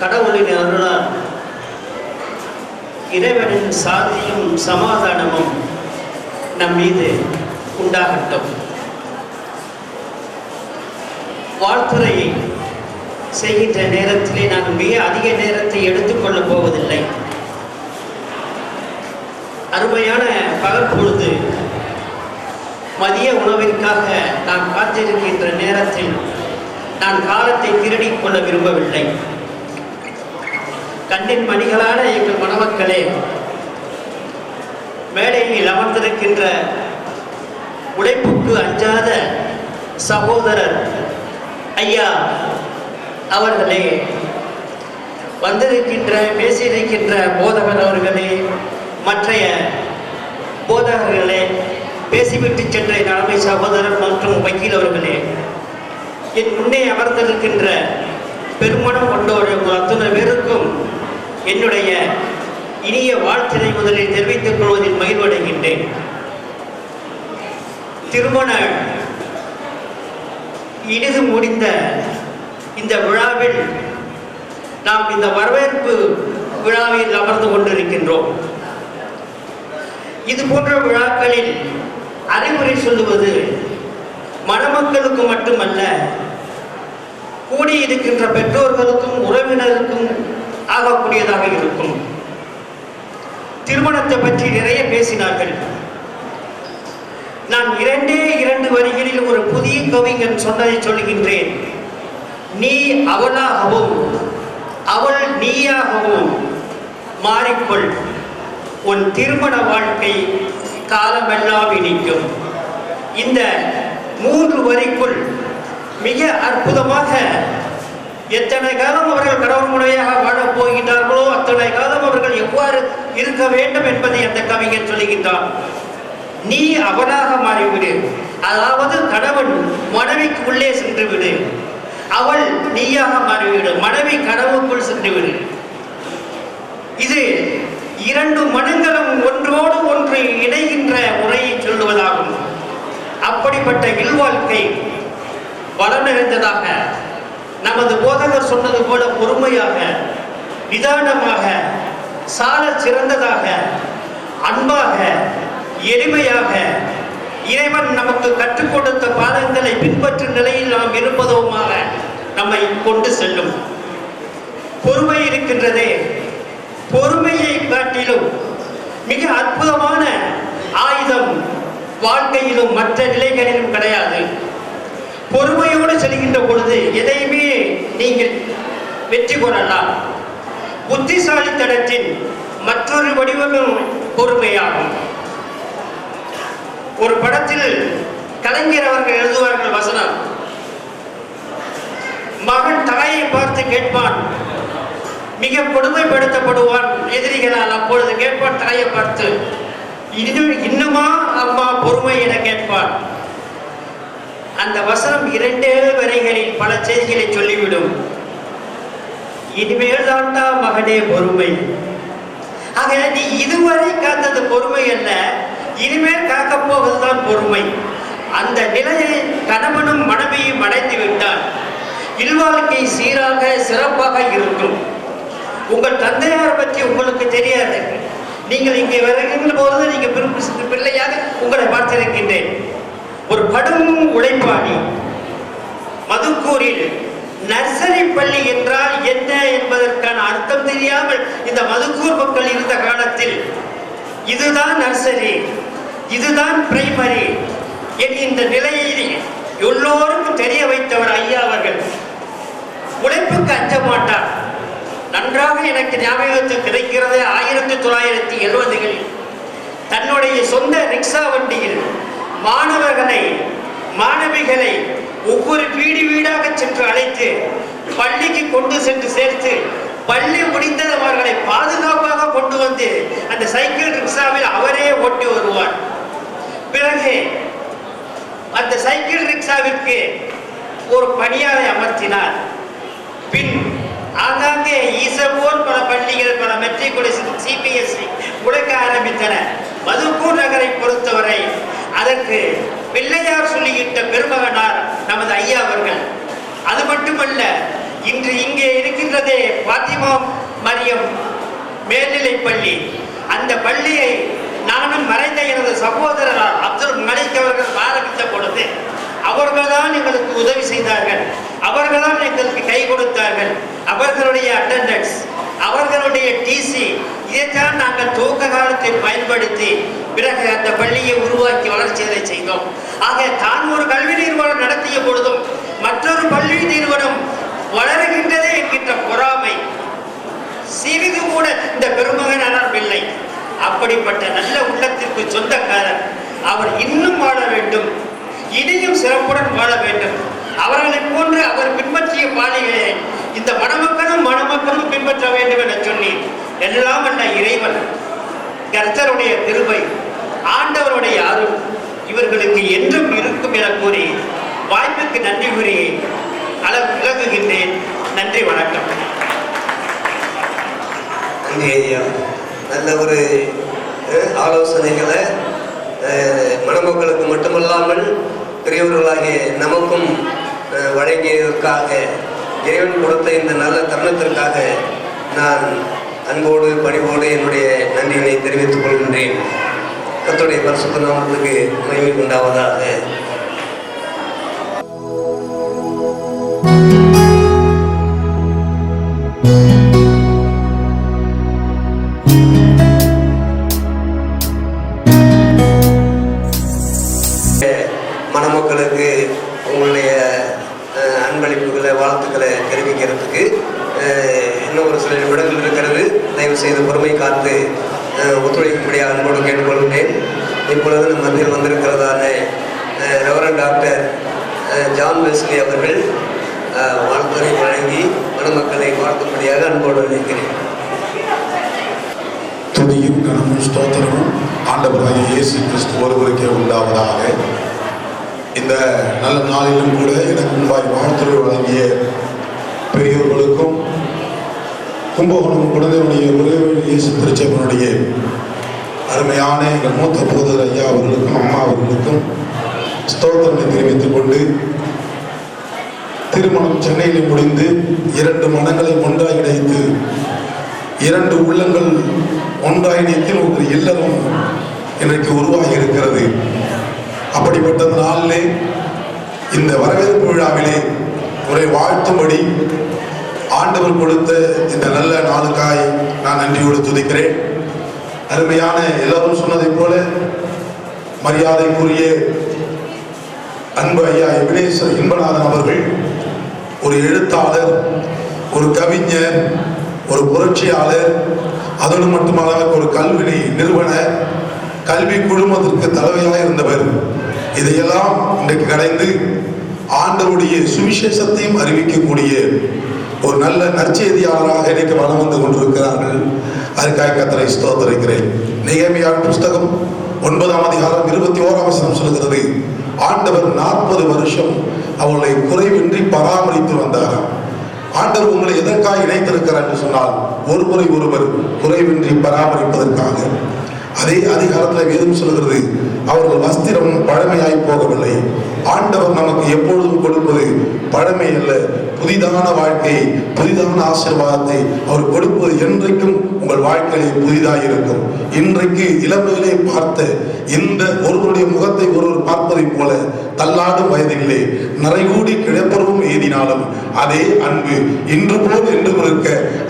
கடவுளின் அருளால் இறைவனின் சாந்தியும் சமாதானமும் நம் மீது உண்டாகட்டும். வாழ்த்துறையை செய்கின்ற நேரத்திலே நான் மிக அதிக நேரத்தை எடுத்துக்கொள்ளப் போவதில்லை. அருமையான பகற்பொழுது மதிய உணவிற்காக நான் காத்திருக்கின்ற நேரத்தில் நான் காலத்தை திருடிக் கொள்ள விரும்பவில்லை. கண்ணின் மணிகளான எங்கள் மணமக்களே, மேடையில் அமர்ந்திருக்கின்ற உழைப்புக்கு அஞ்சாத சகோதரர் ஐயா அவர்களே, வந்திருக்கின்ற பேசியிருக்கின்ற போதகர் அவர்களே, மற்றைய போதகர்களே, பேசிவிட்டு சென்ற தலைமை சகோதரர் மற்றும் வக்கீல் அவர்களே, என் முன்னே அமர்ந்திருக்கின்ற பெருமணம் கொண்டவர்கள் அத்தனை பேருக்கும் என்னுடைய இனிய வாழ்த்தினை முதலில் தெரிவித்துக் கொள்வதில் மகிழ்வடைகின்றேன். திருமண இனிது முடிந்த இந்த விழாவில் நாம் இந்த வரவேற்பு விழாவில் அமர்ந்து கொண்டிருக்கின்றோம். இது போன்ற விழாக்களில் அறிவுரை சொல்லுவது மணமக்களுக்கு மட்டுமல்ல, கூடியிருக்கின்ற பெற்றோர்களுக்கும் உறவினருக்கும் ஆகக்கூடியதாக இருக்கும். திருமணத்தை பற்றி நிறைய பேசினார்கள். நான் 2 வரிகளில் ஒரு புதிய கவிஞன் சொன்னதை சொல்லுகின்றேன். நீ அவளாகவும் அவள் நீயாகவும் மாறிக்கொள், உன் திருமண வாழ்க்கை காலமெல்லாம் இனிக்கும். இந்த 3 வரிக்குள் மிக அற்புதமாக எத்தனை காலம் அவர்கள் கடவுள் முறையாக வாழப் போகின்றார்களோ அத்தனை காலம் அவர்கள் எவ்வாறு இருக்க வேண்டும் என்பதை அந்த கவிஞர் சொல்லுகின்றார். நீ அவனாக மாறிவிடு, அதாவது கணவன் மனைவிக்கு உள்ளே சென்று விடு, அவள் நீயாக மாறிவிடு, மனைவி கடவுளுக்குள் சென்று விடு. இது 2 மனங்களும் ஒன்றோடு ஒன்று இணைகின்ற முறையை சொல்லுவதாகும். அப்படிப்பட்ட இல்வாழ்க்கை வளம் நிறைந்ததாக நமது போதகர் சொன்னது போல பொறுமையாக, நிதானமாக, சால சிறந்ததாக, அன்பாக, எளிமையாக, இறைவன் நமக்கு கற்றுக் கொடுத்த பாதங்களை பின்பற்றும் நிலையில் நாம் இருப்பதுமாக நம்மை கொண்டு செல்லும். பொறுமை இருக்கின்றதே, பொறுமையை காட்டிலும் மிக அற்புதமான ஆயுதம் வாழ்க்கையிலும் மற்ற நிலைகளிலும் கிடையாது. பொறுமையோடு செல்கின்ற பொழுது எதையுமே நீங்கள் வெற்றி கொள்ளலாம். புத்திசாலித்தனத்தின் மற்றொரு வடிவமும் பொறுமையாகும். ஒரு படத்தில் கலைஞர் அவர்கள் எழுதுவார்கள் வசனம், மகன் தாயை பார்த்து கேட்பான், மிக கொடுமைப்படுத்தப்படுவான் எதிரிகளால். அப்பொழுது கேட்பான் தாயை பார்த்து, இன்னுமா அம்மா பொறுமை என கேட்பான். அந்த வசனம் 2 வரிகளில் பல செய்திகளை சொல்லிவிடும். இனிமேல் தான்டா மகனே பொறுமை. ஆக நீ இதுவரை காத்தது பொறுமை அல்ல, இனிமேல் காக்கப் போவதுதான் பொறுமை. அந்த நிலையை கணவனும் மனைவியும் அடைந்து விட்டால் இல்வாழ்க்கை சீராக சிறப்பாக இருக்கும். உங்கள் தந்தையார் பற்றி உங்களுக்கு தெரியாது. நீங்கள் இங்கே வருகின்ற போது நீங்கள் பிள்ளையாக உங்களை பார்த்திருக்கின்றேன். ஒரு கடும் உழைப்பாளி. மதுக்கூரில் நர்சரி பள்ளி என்றால் என்ன என்பதற்கான அர்த்தம் தெரியாமல் இந்த மதுக்கூர் மக்கள் இருந்த காலத்தில் இதுதான் நர்சரி, இதுதான் பிரைமரி என்கின்ற நிலையை எல்லோருக்கும் தெரிய வைத்தவர் ஐயா அவர்கள். உழைப்புக்கு அஞ்ச மாட்டார். நன்றாக எனக்கு ஞாபகத்தில் கிடைக்கிறது, 1970களில் தன்னுடைய சொந்த ரிக்ஷா வண்டியில் மாணவிகளை ஒவ்வொரு வீடாக சென்று அழைத்து பள்ளிக்கு கொண்டு சென்று சேர்த்து பள்ளி முடிந்தது அவர்களை பாதுகாப்பாக கொண்டு வந்து அந்த சைக்கிள் ரிக்ஷாவில் அவரே ஓட்டி வருவார். பிறகு அந்த சைக்கிள் ரிக்ஷாவிற்கு ஒரு பணியாளரை அமர்த்தினார். பின் ஆங்காங்கே ஈசபோல் பல பள்ளிகள், பல மெட்ரிகுலேஷன், சிபிஎஸ்இ உழைக்க ஆரம்பித்தன. மதுக்கூர் நகரை பொறுத்தவரை அதற்கு பிள்ளையார் சொல்லியிட்ட பெருமகனார் நமது ஐயா அவர்கள். அது மட்டுமல்ல, இன்று இங்கே இருக்கின்றதே பாத்திமா மரியம் மேல்நிலை பள்ளி. அந்த பள்ளியை நானும் மறைந்த எனது சகோதரர் அப்துல் மலிக் அவர்கள் ஆரம்பித்த பொழுது அவர்கள்தான் எங்களுக்கு உதவி செய்தார்கள், அவர்கள்தான் எங்களுக்கு கை கொடுத்தார்கள். அவர்களுடைய அட்டெண்டன்ஸ், அவர்களுடைய டிசி, இதைத்தான் நாங்கள் துவக்க காலத்தில் பயன்படுத்தி பிறகு அந்த பள்ளியை உருவாக்கி வளர்ச்சியை செய்தோம். ஆக தான் ஒரு கல்வி நிறுவனம் நடத்திய பொழுதும் மற்றொரு பள்ளி நிறுவனம் வளர்கின்றதே என்கின்ற பொறாமை சிறிது கூட இந்த பெருமகனார் இல்லை. அப்படிப்பட்ட நல்ல உள்ளத்திற்கு சொந்தக்காரர் அவர். இன்னும் வாழ வேண்டும், இனியும் சிறப்புடன் வாழ வேண்டும். அவர்களை போன்று அவர் பின்பற்றிய பாதைகளை இந்த மணமக்களும் பின்பற்ற வேண்டும் என சொல்லி எல்லாம் அல்ல இறைவன், கர்த்தருடைய கிருபை, ஆண்டவருடைய அருள் இவர்களுக்கு என்றும் இருக்கும் என கூறி வாய்ப்புக்கு நன்றி கூறி விலகுகின்றேன். நன்றி, வணக்கம். நன்றி ஐயா. நல்ல ஒரு ஆலோசனைகளை மணமக்களுக்கு மட்டுமல்லாமல் பெரியவர்களாகிய நமக்கும் வழங்கியதற்காக, இறைவன் கொடுத்த இந்த நல்ல தருணத்திற்காக நான் அன்போடு பணிவோடு என்னுடைய நன்றியினை தெரிவித்துக் கொள்கின்றேன். கர்த்தருடைய பரிசுத்த நாமத்துக்கு மகிமை உண்டாவதாக. மணமக்களுக்கு உங்களுடைய அன்பளிப்புகளை, வாழ்த்துக்களை தெரிவிக்கிறதுக்கு இன்னும் ஒரு சில நிமிடங்கள் இருக்கிறது. தயவு செய்து பொறுமை காத்து ஒத்துழைக்கும்படியாக அன்போடு கேட்டுக்கொள்கிறேன். இப்பொழுது நம் மத்தியில் வந்திருக்கிறதான ரெவரண்ட் டாக்டர் ஜான் வெஸ்லி அவர்கள் வாழ்த்துரை வழங்கி மணமக்களை வாழ்த்தும்படியாக அன்போடு நினைக்கிறேன். துதியும் கனமும் ஸ்தோத்திரமும் ஆண்டவராகிய இயேசு கிறிஸ்து ஒருவருக்கே உண்டாவதாக. இந்த நல்ல நாளிலும் கூட எனக்கு முன்பாய் வாழ்த்துரை வழங்கிய பெரியோர்களுக்கும் கும்பகோணம் குழந்தையுடைய உறவு இயேசு திருச்சபனுடைய அருமையான எங்கள் மூத்த போதர் ஐயா அவர்களுக்கும் அம்மா அவர்களுக்கும் ஸ்தோத்திரத்தை தெரிவித்துக் கொண்டு, திருமணம் சென்னையில் முடிந்து 2 மனங்களை ஒன்றாய் இணைத்து 2 உள்ளங்கள் ஒன்றாய் இணைத்து ஒரு இல்லறம் இன்றைக்கு உருவாகி இருக்கிறது. அப்படிப்பட்ட நாளிலே இந்த வரவேற்பு விழாவிலே உரை வாழ்த்தும்படி ஆண்டவர் கொடுத்த இந்த நல்ல நாளுக்காய் நான் நன்றியோடு துதிக்கிறேன். அருமையான எல்லாரும் சொன்னதைப் போல மரியாதைக்குரிய அன்பு ஐயா எபினேசர் இன்பநாதன் அவர்கள் ஒரு எழுத்தாளர், ஒரு கவிஞர், ஒரு புரட்சியாளர், அதோடு மட்டுமல்ல ஒரு கல்வி நிறுவனர், கல்வி குழுமத்திற்கு தலைவராக இருந்தவர். இதையெல்லாம் இன்றைக்கு கடைந்து ஆண்டவருடைய சுவிசேஷத்தையும் அறிவிக்கக்கூடிய ஒரு நல்ல நற்செய்தியாளராக இன்றைக்கு வளம் வந்து கொண்டிருக்கிறார்கள். அதுக்காக கர்த்தரை ஸ்தோத்திரிக்கிறேன். நெகேமியா புஸ்தகம் 9ஆம் அதிகாரம் 21ஆம் வசனம் சொல்கிறது, ஆண்டவர் 40 வருஷம் அவர்களை குறைவின்றி பராமரித்து வந்தார். ஆண்டவர் உங்களை எதற்காக இணைத்திருக்கிறார் என்று சொன்னால் ஒருவரை ஒருவர் குறைவின்றி பராமரிப்பதற்காக. அதே அதிகாரத்தில் வேதம் சொல்கிறது, அவர்கள் வஸ்திரம் பழமையாய் போகவில்லை. ஆண்டவர் நமக்கு எப்பொழுதும் கொடுப்பது பழமை அல்ல, புதிதான வாழ்க்கை, புதிதான ஆசீர்வாதத்தை அவர் கொடுப்பது என்றைக்கும் உங்கள் வாழ்க்கையிலே புதிதாக இருக்கும். இன்றைக்கு இளமையிலே பார்த்த இந்த ஒருவருடைய முகத்தை ஒருவர் பார்ப்பதை போல தள்ளாடும் வயதிலே நிறைகூடி கிடப்பரும் ஏதினாலும் அதே அன்பு இன்று போல் என்று இருக்க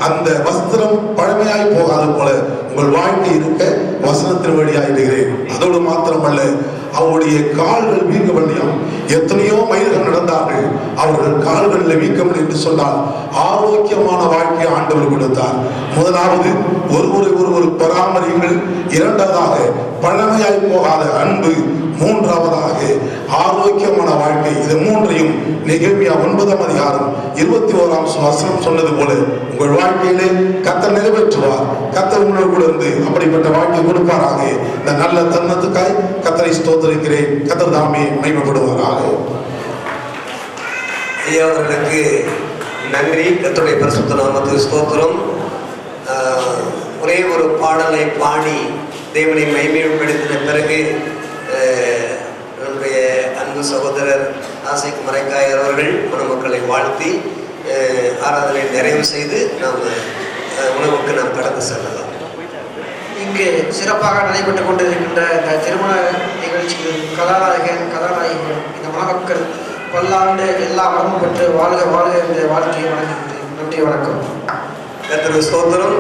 அந்த வஸ்திரம் பழமையாய் போகாது போல உங்கள் வாழ்க்கை இருக்க வசனத்தின் வழியாயிடுகிறேன். அதோடு மாத்திரமல்ல, அவருடைய கால்கள் வீக்கமல்லையாம். எத்தனையோ மைல்கள் நடந்தார்கள், அவர்கள் கால்களில் வீக்கம் என்று சொன்னால் ஆரோக்கியமான வாழ்க்கையை ஆண்டவர் கொடுத்தார். முதலாவது ஒருவரை ஒருவர் பராமரிங்கள், இரண்டாவதாக பழமையாய் போகாத அன்பு, மூன்றாவதாக ஆரோக்கியமான வாழ்க்கை. இது மூன்றையும் நெகேமியா 9ஆம் அதிகாரம் 21ஆம் வசனம் சொன்னது போல உங்கள் வாழ்க்கையிலே கர்த்தர் நிறைவேற்றுவார். கர்த்தர் உங்களோடு கூட இருந்து அப்படிப்பட்ட வாழ்க்கை கொடுப்பாராக. இந்த நல்ல தருணத்துக்காய் கர்த்தரை ஸ்தோத்திரிக்கிறேன். கர்த்தர் தாமே மகிமைப்படுவாராக. ஐயா அவர்களுக்கு நன்றி. கர்த்தருடைய பரிசுத்த நாமத்துக்கு ஸ்தோத்திரம். ஒரே ஒரு பாடலை பாடி தேவனை மகிமைப்படுத்தின பிறகு நம்முடைய அன்பு சகோதரர் ஆசைக்கு மறைக்காயர் அவர்கள் மணமக்களை வாழ்த்தி ஆராதனை நிறைவு செய்து நாம் உணவுக்கு நாம் கடந்து செல்லலாம். இங்கு சிறப்பாக நடைபெற்றுக் கொண்டிருக்கின்ற இந்த திருமண நிகழ்ச்சியில் கதாநாயகன் இந்த மணமக்கள் பல்லாண்டு எல்லா வளமும் பெற்று வாழ்க வாழ்க என்ற வாழ்க்கையை வணங்குகிறேன். நன்றி, வணக்கம். கர்த்தருக்கு ஸ்தோத்திரம்.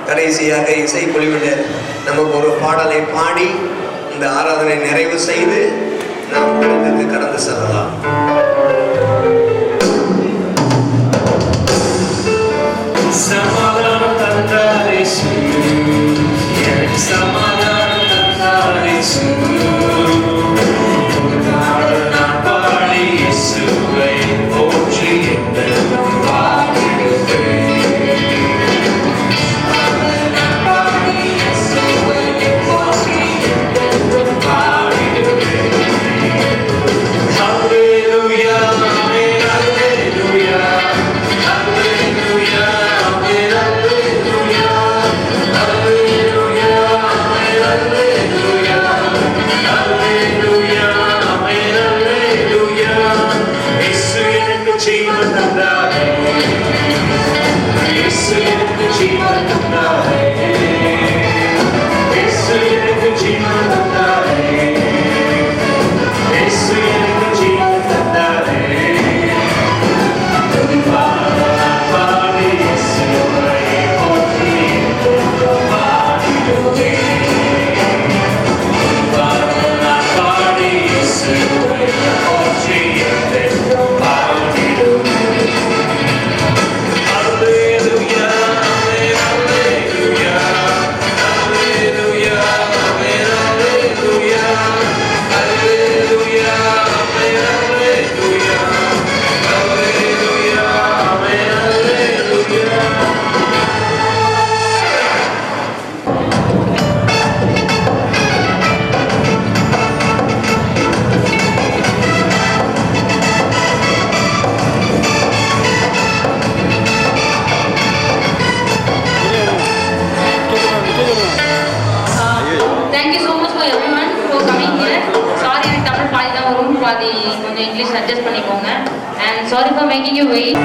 கடைசியாக இசைக்குழுவினர் நமக்கு ஒரு பாடலை பாடி இந்த ஆராதனை நிறைவு செய்து நாம் விருந்துக்கு கடந்து செல்லலாம். சமாதானம் தந்தார் இயேசு, எனக்கு சமாதானம் தந்தார் இயேசு. நான் பாடி இயேசுவை போற்றி என்றும் பாடிடுவேன். English adjust பண்ணிக்கோங்க. And sorry for making you wait.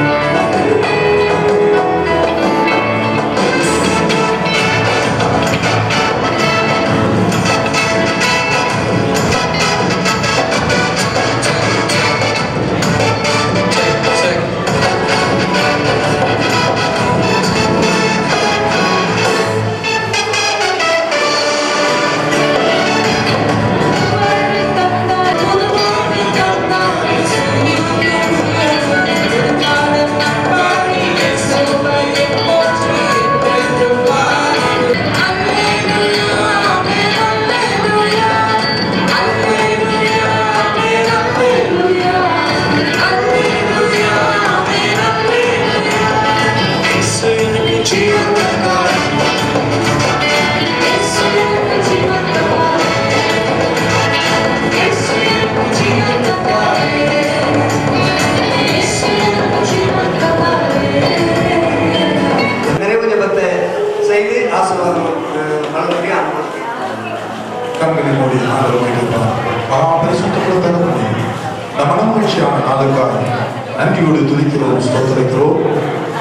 நன்றியோடு துதிக்கிறோம், ஸ்தோத்திரிக்கிறோம்.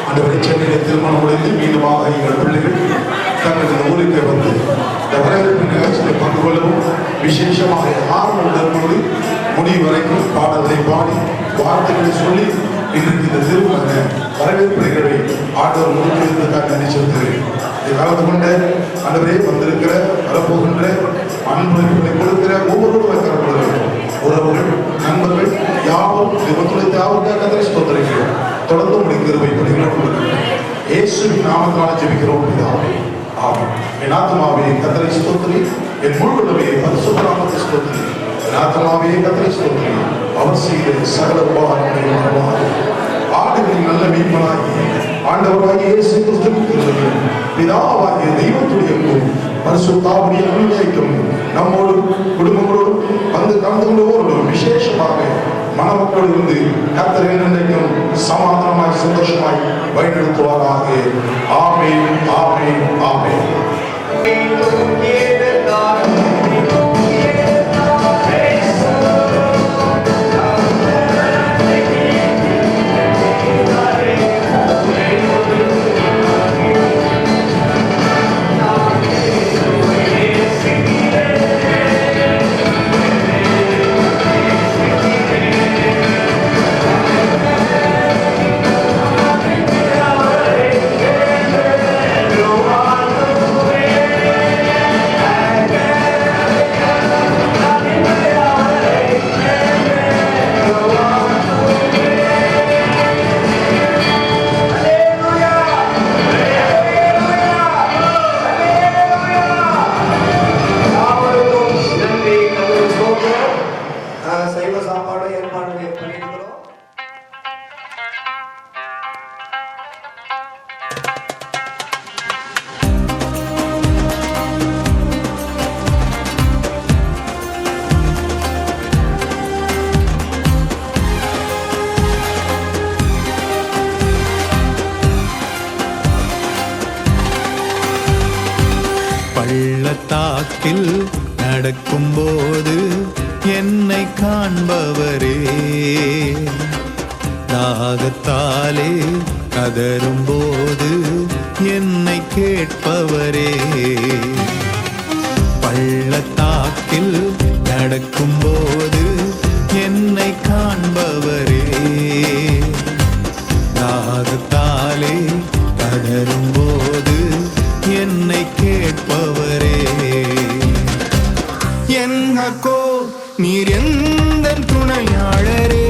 ஆண்டவரே, சென்னையில திருமணம் முடிந்து மீண்டுமாக எங்கள் பிள்ளைகள் தங்களது ஊருக்கு வந்து இந்த வரவேற்பு நிகழ்ச்சியில் பங்கு கொள்ளவும், விசேஷமாக ஆர்வம் முதற்கொண்டு முடிவு வரைக்கும் பாடல்களை பாடி வார்த்தைகளை சொல்லி இன்றைக்கு இந்த திருமண வரவேற்பு நிகழ்வை ஆண்டவர் முடித்திருந்ததாக நன்றி செலுத்துகிறேன். இதை கலந்து கொண்ட ஆண்டவரே, வந்திருக்கிற வரப்போகின்ற அன்பளிப்புகளை கொடுக்கிற ஒவ்வொருவரும் தரப்படுகிறோம். உறவுகள், நண்பர்கள் யாவும் ஒத்துழைத்து யாருக்காக ஸ்தோத்திரிக்கிறோம். தொடர்ந்து முடிக்கிறவை பணிகளோடு இயேசுவின் நாமத்தினால் ஜெபிக்கிறோம் பிதாவே, ஆமென். என் ஆத்துமாவே கர்த்தரை ஸ்தோத்திரி, என் முழு உள்ளமே பரிசுத்த நாமத்தை ஸ்தோத்திரி. என் ஆத்துமாவே கர்த்தரை ஸ்தோத்திரி, அவர் செய்த சகல உபகாரங்களையும் மறவாதே. ஆடுகளின் நல்ல மீட்பனாகிய ஆண்டவராகிய இயேசு கிறிஸ்துவின் கிருபையும் பிதாவாகிய தெய்வத்துடைய அன்பும் பரிசுத்தாவுடைய அனுகிரகம் நம்மோடும் குடும்பங்களோடும் வந்து கலந்து கொள்வோரோடும் விசேஷமாக மணமக்களோடு இருந்து கர்த்தர் என்றைக்கும் சமாதானமாய் சந்தோஷமாய் வழிநடத்துவாராக. ஆமென், ஆமென், ஆமென். சைவ சாப்பாடு ஏற்பாடு பண்ணியிருக்கிறோம். பள்ளத்தாக்கில் நடக்கும்போது என்னை காண்பவரே, தாகத்தாலே கதரும்போது என்னை கேட்பவரே. பள்ளத்தாக்கில் நடக்கும்போது என்னை காண்பவரே, தாகத்தாலே கதரும்போது என்னை கேட்பவரே. என்னக்கோ நீர் எந்த துணையாளரே,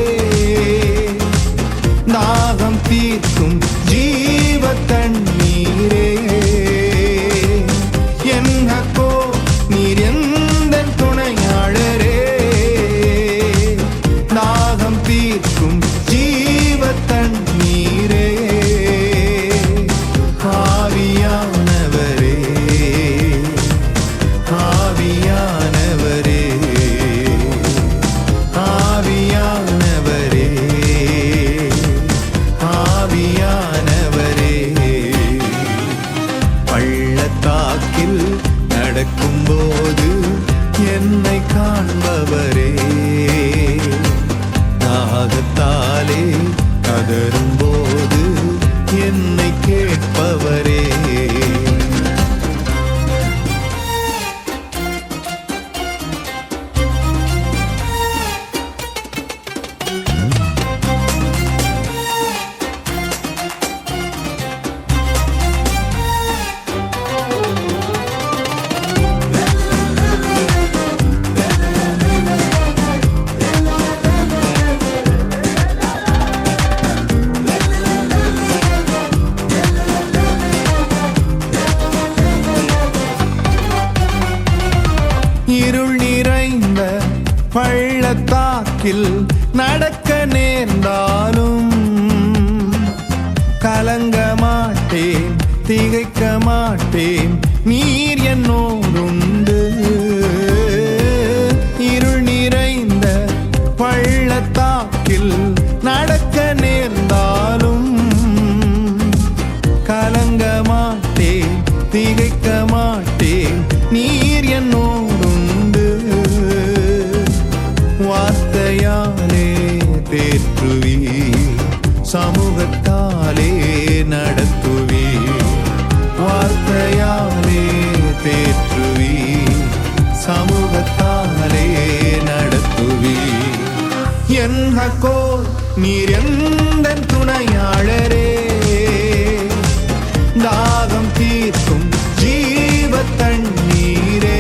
தாகம் தீர்க்கும் ஜீவ தண்ணீரே. என்னக்கோ நீர் எந்த துணையாளரே, தாகம் தீர்க்கும் ஜீவ தண்ணீரே. ஆவியானவரே, ஆவியானவரே, ஆவியானவரே, ஆவியானவரே. பள்ளத்தாக்கில் நடக்கும்போது என்னை காண்பவரே, தாகத்தாலே கதரும்போது என்னை கேட்பவரே. இருள் நிறைந்த பள்ளத்தாக்கில் நடக்க நேர்ந்தாலும் கலங்க மாட்டேன், திகைக்க மாட்டேன், நீர் என்னோடுண்டு. இருள் நிறைந்த பள்ளத்தாக்கில் நடக்க நேர்ந்தாலும் கலங்க மாட்டேன், திகைக்க மாட்டேன், நீர் என்னோடுண்டு. வார்த்தையாலே தேற்றுவீர், சமூகத்தாலே நடத்துவி, வார்த்தையாலே தேற்றுவி, சமூகத்தாலே நடத்துவி. என் ஹக்கோர் நீர் எந்தன் துணையாளரே, தாகம் தீர்க்கும் ஜீவ தண்ணீரே.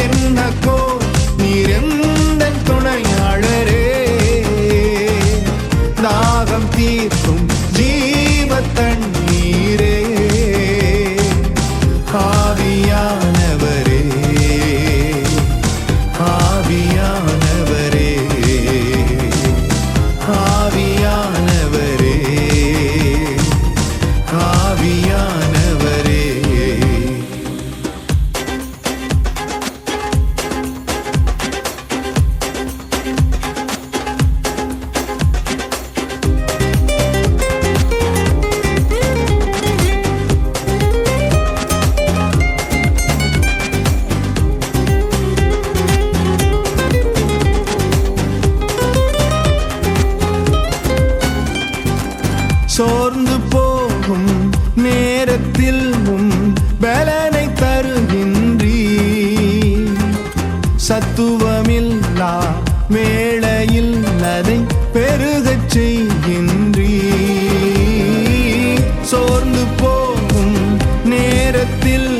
என் ஹக்கோர் நீர் எந்தன் துணையாளரே, தாகம் தீர்க்கும் ஜீவ தண்ணீரே. ஆவியானவரே, ஆவியானவரே, ஆவியானவரே, ஆவியானவரே. சோர்ந்து போகும் நேரத்தில் பலனை தருகின்றீ, சத்துவமில்லா வேளையில் அதை பெருகச் செய்கின்றீ. சோர்ந்து போகும் நேரத்தில்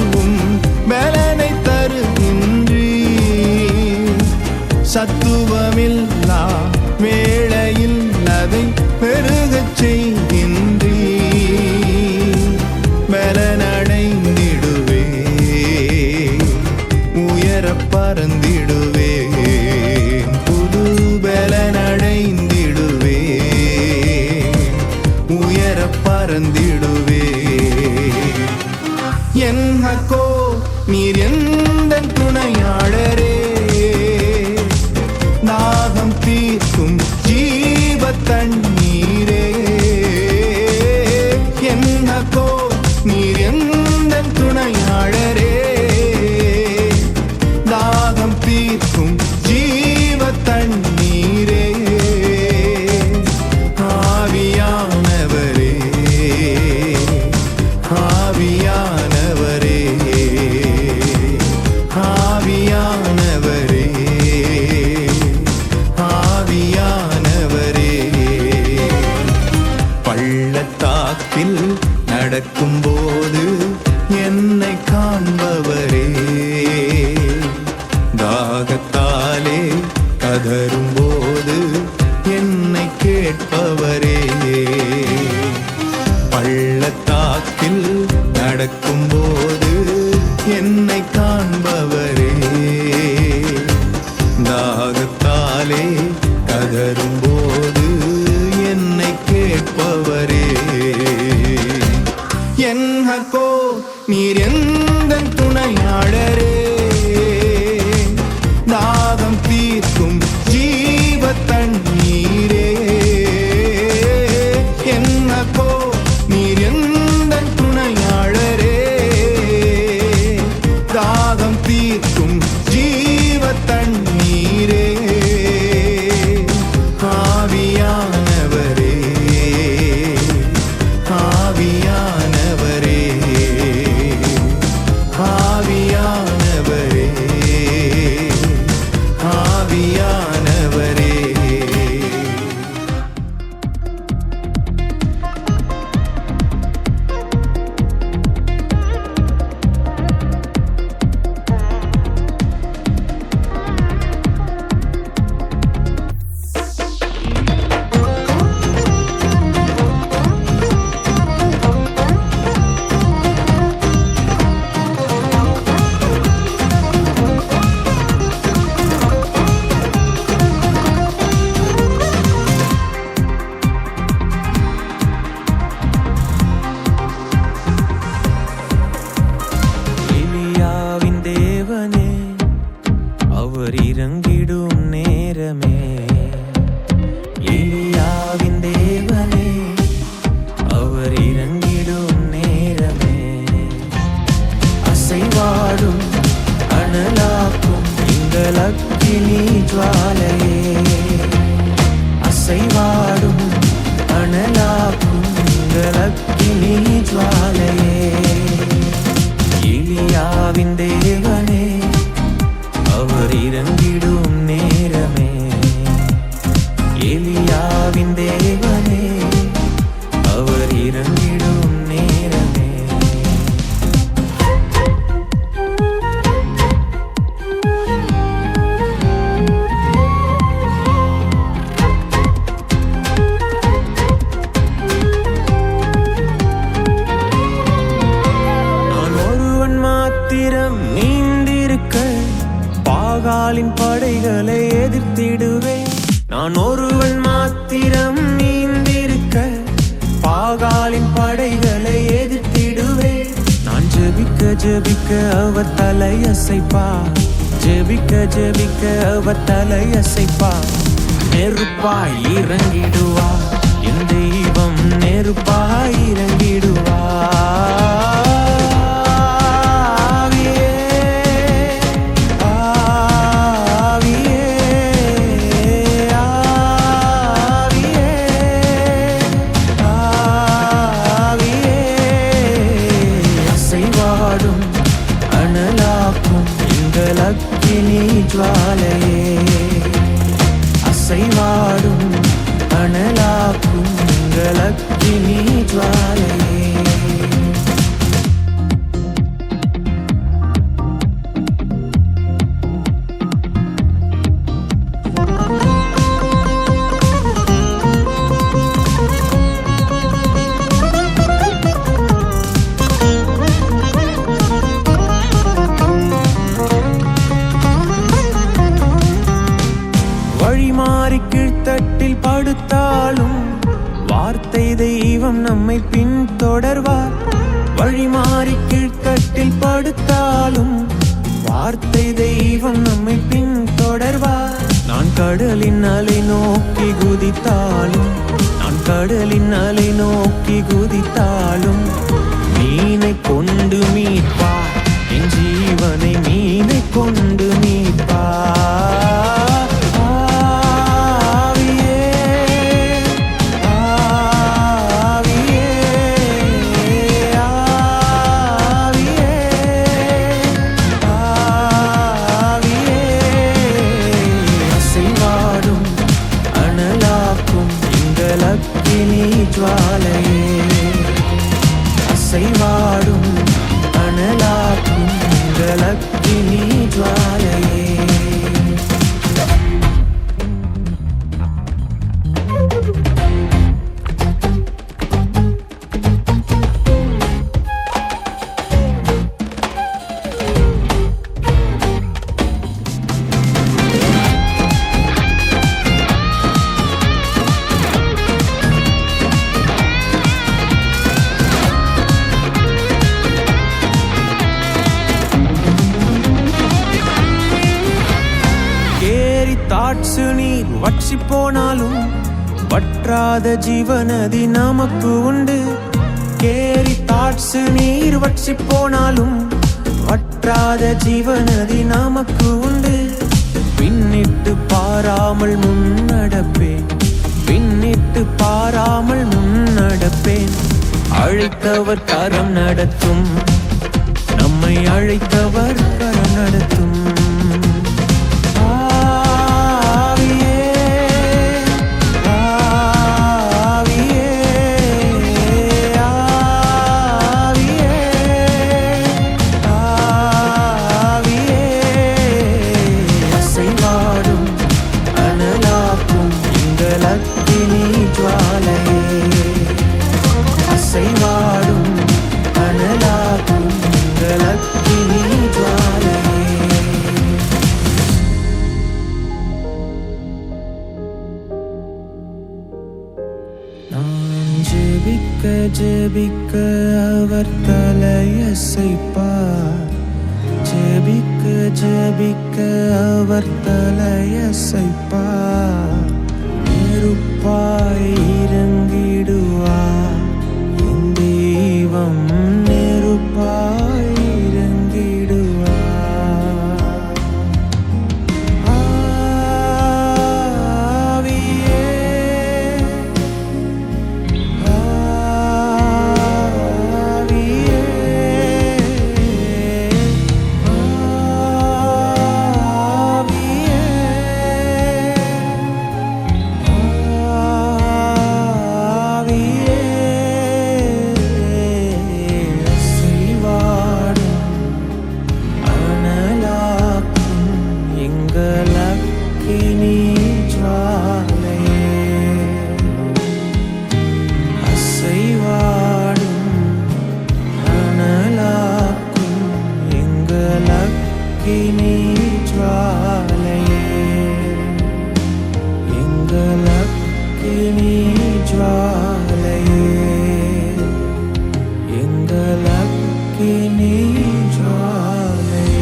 பலனை தருகின்றீ, சத்துவமில்லா வேளையில் அதை பெருகச் செய்கின்றீ. பலனடைந்திடுவே, உயரப் பறந்திடுவே, புது பலனடைந்திடுவே, உயரப் பறந்திடுவே. என் ஹக்கோ நீர் எந்தன் துணையாளரே, தாகம் தீர்க்கும் ஜீவ தண்ணீரே. என் ஹக்கோ நீர் எந்தன் துணையாளரே, தாகம் தீர்க்கும் ஜீவ தண்ணீரே. ஆவியானவரே, ஆவியானவரே, ஆவியானவரே, ஆவியானவரே. பள்ளத்தாக்கில் நடக்கும்போது என்னை காண்பவரே, தாகத்தாலே கதறும்போது என்னை கேட்பவரே. பள்ளத்தாக்கில் நடக்கும்போது என்னை காண்பவரே, தாகத்தாலே கதறும்போது என்னை கேட்பவரே. என் ஹக்கோ நீர் எந்தன் துணையாளரே, தாகம் தீர்க்கும் ஜீவ தண்ணீரே. என் ஹக்கோ நீர் எந்தன் துணையாளரே, வாடும் அனலாக்கும் எங்கள் அக்கினி ஜுவாலையே. எலியாவின் தேவனே அவர் இறங்கிடும் நேரமே. எலியாவின் தேவனே அவர் இறங்கிடும் நேரமே. நான் ஒருவன் மாத்திரம் நீந்திருக்க பாகாலின் படைகளை எதிர்த்திடுவேன். நான் ஒருவன் மாத்திரம் நீந்திருக்க பாகாலின் படைகளை எதிர்த்திடுவேன். நான் ஜெபிக்க ஜெபிக்க அவர் தலையசைப்பார். ஜெபிக்க ஜெபிக்க அவர் தலையசைப்பார். நெருப்பாய் இறங்கிடுவார் என் தெய்வம், நெருப்பாய் இறங்கிடுவார். அக்கினி ஜுவாலையே. அசைவாடும் அனலாக்கும் எங்கள் அக்கினி ஜுவாலையே. வழிமாறி கீழ்த்தட்டில் படுத்தாலும் வார்த்தை தெய்வம் நம்மை பின்தொடர்வார். வழிமாறி கீழ்த்தட்டில் படுத்தாலும் வார்த்தை தெய்வம் நம்மை பின்தொடர்வார். நான் கடலின் அலை நோக்கி குதித்தாலும், நான் கடலின் அலை நோக்கி குதித்தாலும் மீனை கொண்டு மீட்பார். என் ஜீவனை மீனை கொண்டு மீட்பார். ஜுவாலையே. அசைவாடும் அனலாக்கும் எங்கள் அக்கினி ஜுவாலையே. தாட்சு நீர் வற்றி போனாலும் வற்றாத ஜீவநதி நமக்கு உண்டு. கேரி தாட்சு நீர் வற்றி போனாலும் வற்றாத ஜீவநதி நமக்கு உண்டு. பின்னிட்டு பாராமல் முன்னடப்பேன், பின்னிட்டு பாராமல் முன்னடப்பேன். அழைத்தவர் கரம் நடத்தும், நம்மை அழைத்தவர் கரம் நடத்தும். ஜெபிக்க அவர் தலையசைப்பார். ஜெபிக்க ஜெபிக்க அவர் தலையசைப்பார். நெருப்பாய் இறங்கிடுவார் என் தெய்வம், நெருப்பாய் இறங்கிடுவார். ஆவியே ஜுவாலையே எங்கள் அக்கினி ஜுவாலையே.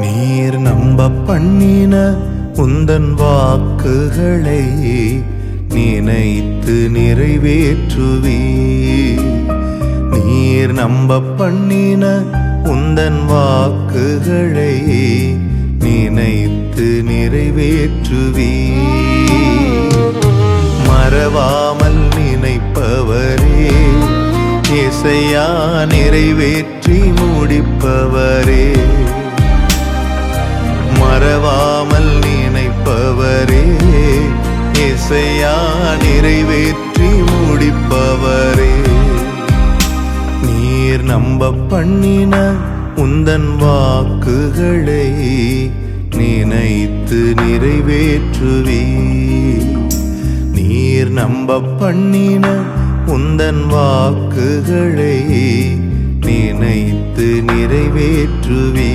நீர் நம்ப பண்ணின உந்தன் வாக்குகளை நினைத்து நிறைவேற்றுவே. நீர் நம்ப பண்ணின உந்தன் வாக்குகளை நினைத்து நிறைவேற்றுவே. மறவாமல் நினைப்பவரே இசையா நிறைவேற்றி முடிப்பவரே. மறவாமல் நினைப்பவரே இசையா நிறைவேற்றி முடிப்பவரே. நீர் நம்ப பண்ணின உந்தன் வாக்குகளை நினைத்து நிறைவேற்றுவே. நீர் நம்ப பண்ணின உந்தன் வாக்குகளை நினைத்து நிறைவேற்றுவே.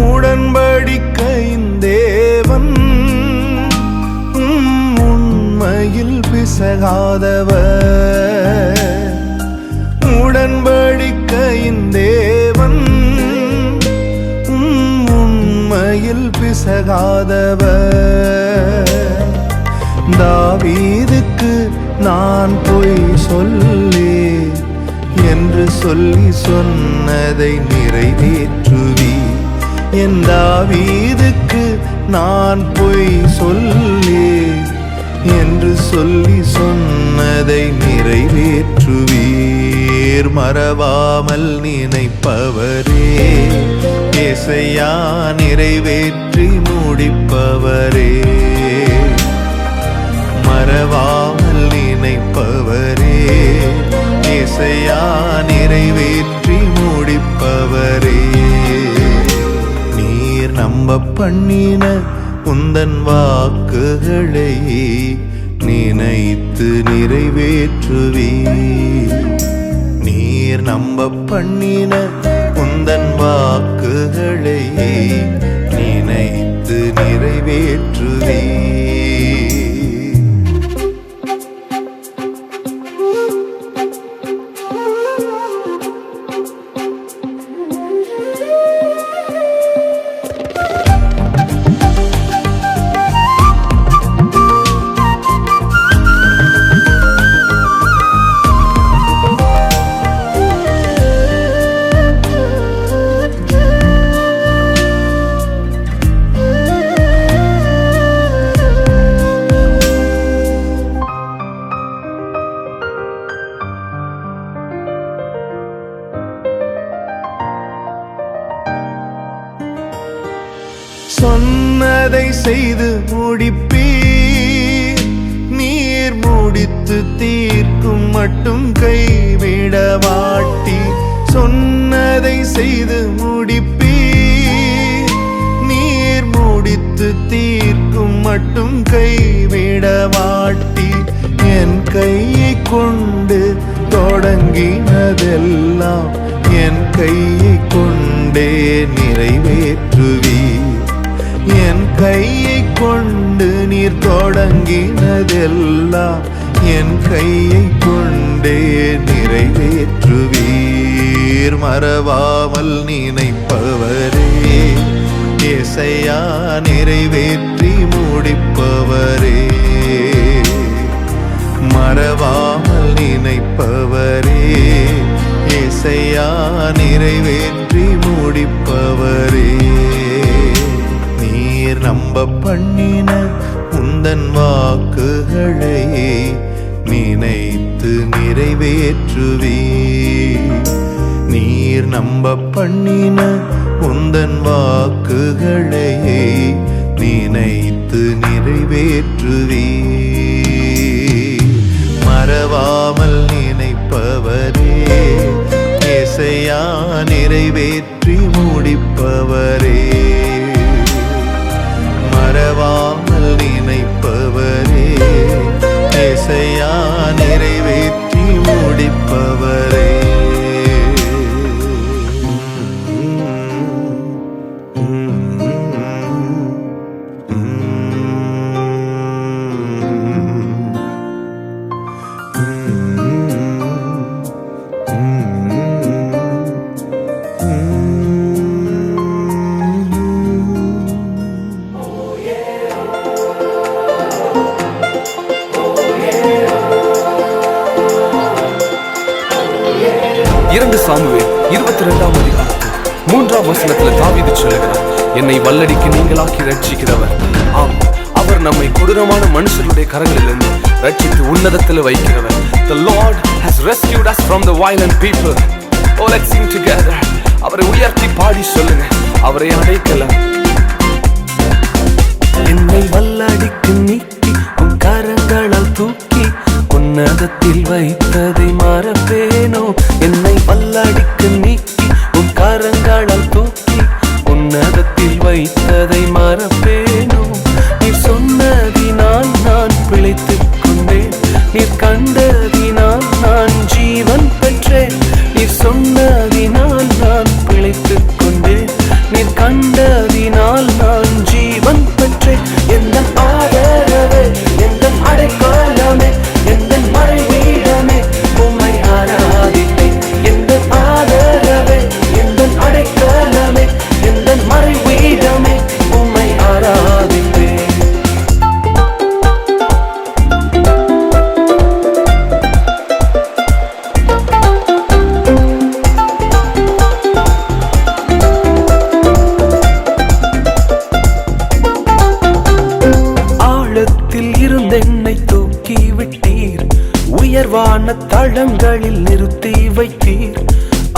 உடன்படிக்கையின் தேவன் உண்மையில் பிசகாதவர். உடன்படிக்கையின் தேவன் உண்மையில் பிசகாதவர். தாவீதுக்கு நான் பொய் சொல்லி என்று சொல்லி சொன்னதை நிறைவேற்றுவி. என் தாவீதுக்கு நான் பொய் சொல்லி என்று சொல்லி சொன்னதை நிறைவேற்றுவீர். மறவாமல் நினைப்பவரே இசையா நிறைவேற்றி முடிப்பவரே. மறவாமல் நினைப்பவரே இசையா நிறைவேற்றி முடிப்பவரே. நீர் நம்ப பண்ணின உந்தன் வாக்குகளை நினைத்து நிறைவேற்றுவே. நீர் நம்ப பண்ணின உந்தன் வாக்குகளை நினைத்து நிறைவேற்றுவே. சொன்னதை செய்து முடிப்பீர். நீர் முடித்து தீர்க்கும் மட்டும் கைவிட மாட்டி. சொன்னதை செய்து முடிப்பீர். நீர் முடித்து தீர்க்கும் மட்டும் கைவிட மாட்டி. என் கையை கொண்டு தொடங்கினதெல்லாம் என் கையை கொண்டு கொண்டே நிறைவேற்றுவீர். என் கையை கொண்டு நீர் தொடங்கினதெல்லாம் என் கையை கொண்டே நிறைவேற்றுவீர். மறவாமல் நினைப்பவரே ஏசையா நிறைவேற்றி முடிப்பவரே. மறவாமல் நினைப்பவரே ஏசையா நிறைவேற்றி முடிப்பவரே. நீர் நம்ப பண்ணின உந்தன் வாக்குகளை நினைத்து நிறைவேற்றுவீர். நீர் நம்ப பண்ணின உந்தன் வாக்குகளை நினைத்து நிறைவேற்றுவீர். மறவாமல் நினைப்பவரே ஏசையா நிறைவேற்றி முடிப்பவரே. மறவாமல் நினைப்பவரே ஏசையா நிறைவேற்றி முடிப்பவரே. சாமுவேல் 22ஆம் அதிகாரத்தில் 3ஆம் வசனத்தில் தாவீது சொல்லுகிறார், என்னை வல்லடிக்கு நீங்களாக்கி ரட்சிக்கிறவர். ஆம், அவர் நம்மை கொடூரமான மனுஷருடைய கரங்களிலிருந்து ரட்சித்து உன்னதத்தில் வைக்கிறவர். The Lord has rescued us from the violent people. Oh, let's sing together. அவரை உயர்த்தி பாடி சொல்லுங்க, அவரை அடைக்கலாம். என்னை வல்லடிக்கு நீக்கி உன் கரங்களால் தூக்கி உன்னதத்தில் வைத்ததை மறப்பேனோ. என்னை வல்லடிக்கு நீக்கி உன் கரங்களால் தூக்கி உன்னதத்தில் வைத்ததை மறப்பேனோ. நீர் சொன்னதினால் நான் பிழைத்துக் கொண்டேன், நீர் கண்டதினால் நான் ஜீவன் பெற்றேன். நீர் சொன்னதினால் நான் பிழைத்துக் கொண்டேன், நீர் கண்டதினால் நான் ஜீவன் பெற்றேன். எந்த ஆதரவே, எந்த அடைக்கலமே, எந்த மறைவீடமே, உம்மை ஆராதிப்பேன். எந்த ஆதரவே, எந்த அடைக்கலமே, எந்த மறைவீடமே, உம்மை ஆராதிப்பேன். என்னை தூக்கி விட்டீர், உயர்வான தளங்களில் நிறுத்தி வைத்தீர்.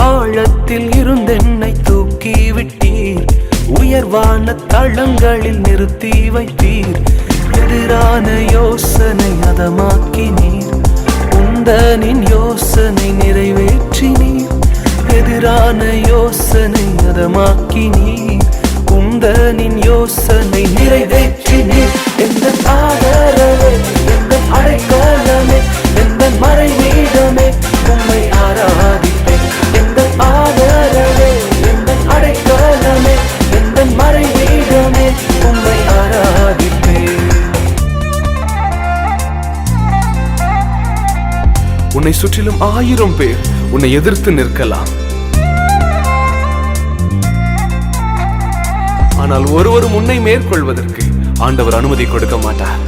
ஆழத்தில் இருந்தென்னை தூக்கி விட்டீர், உயர்வான தளங்களில் நிறுத்தி வைத்தீர். எதிரான யோசனை அதமாக்கினீர், உந்தனின் யோசனை நிறைவேற்றினீர். எதிரான யோசனை அதமாக்கினீர், உந்தனின் யோசனை நிறைவேற்றினீர். எந்த ஆதரவே, எந்த அடைக்கலமே, எந்த மறைவீடமே, உம்மை ஆராதிப்பேன். எந்த ஆதரவே, எந்த அடைக்கலமே, எந்த மறைவீடமே, உம்மை ஆராதிப்பேன். உன்னை சுற்றிலும் 1000 பேர் உன்னை எதிர்த்து நிற்கலாம், ஆனால் ஒருவரும் உன்னை மேற்கொள்வதற்கு ஆண்டவர் அனுமதி கொடுக்க மாட்டார்.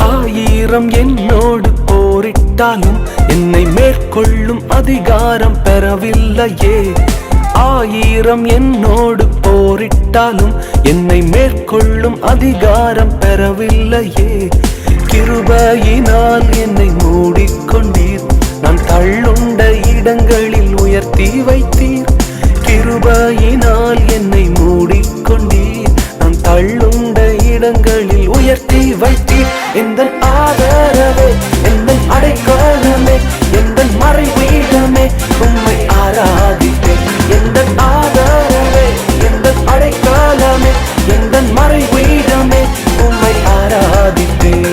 1000 என்னோடு போரிட்டாலும் என்னை மேற்கொள்ளும் அதிகாரம் பெறவில்லையே. 1000 என்னோடு போரிட்டாலும் என்னை மேற்கொள்ளும் அதிகாரம் பெறவில்லையே. கிருபையினால் என்னை மூடிக்கொண்டீர், நான் தள்ளுண்ட இடங்களில் உயர்த்தி வைத்தீர். கிருபையினால் என்னை மூடிக்கொண்டீர், நான் தள்ளுண்ட இடங்களில் உயர்த்தி வைத்தீர். எந்த ஆதரவே, எந்த அடைக்கலமே, எந்த மறைவீடமே, உம்மை ஆராதிப்பேன். எந்த ஆதரவே, எந்த அடைக்கலமே, எந்த மறைவீடமே, உம்மை ஆராதிப்பேன்.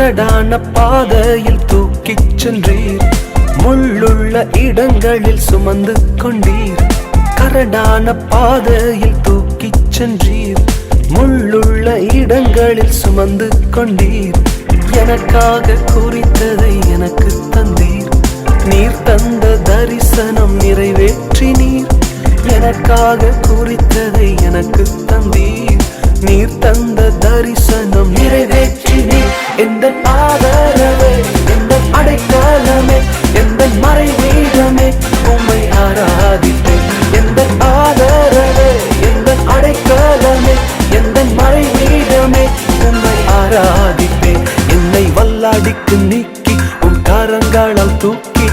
கரடான பாதையில் தூக்கிச் சென்றீர், முள்ளுள்ள இடங்களில் சுமந்து கொண்டீர். கரடான பாதையில் தூக்கிச் சென்றீர், முள்ளுள்ள இடங்களில் சுமந்து கொண்டீர். எனக்காக குறித்ததை எனக்கு தந்தீர், நீர் தந்த தரிசனம் நிறைவேற்றினீர். எனக்காக குறித்ததை எனக்கு தந்தீர், நீர் தந்த தரிசனம் நிறைவேற்றினீர். எந்த ஆதரவே, எந்த அடைக்கலமே, எந்த மறைவீடமே, உம்மை ஆராதிப்பேன். எந்த ஆதரவே, எந்த அடைக்கலமே, எந்த மறைவீடமே, உம்மை ஆராதிப்பேன். என்னை வல்லாடிக்கு நீக்கி உன் கரங்களால் தூக்கி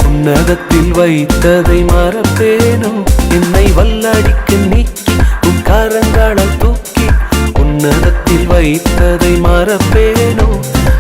உன்னதத்தில் வைத்ததை மறப்பேனோ. என்னை வல்லாடிக்கு நீக்கி உன் கரங்களால் தூக்கி உன்னதத்தில் வைத்ததை மறப்பேனோ.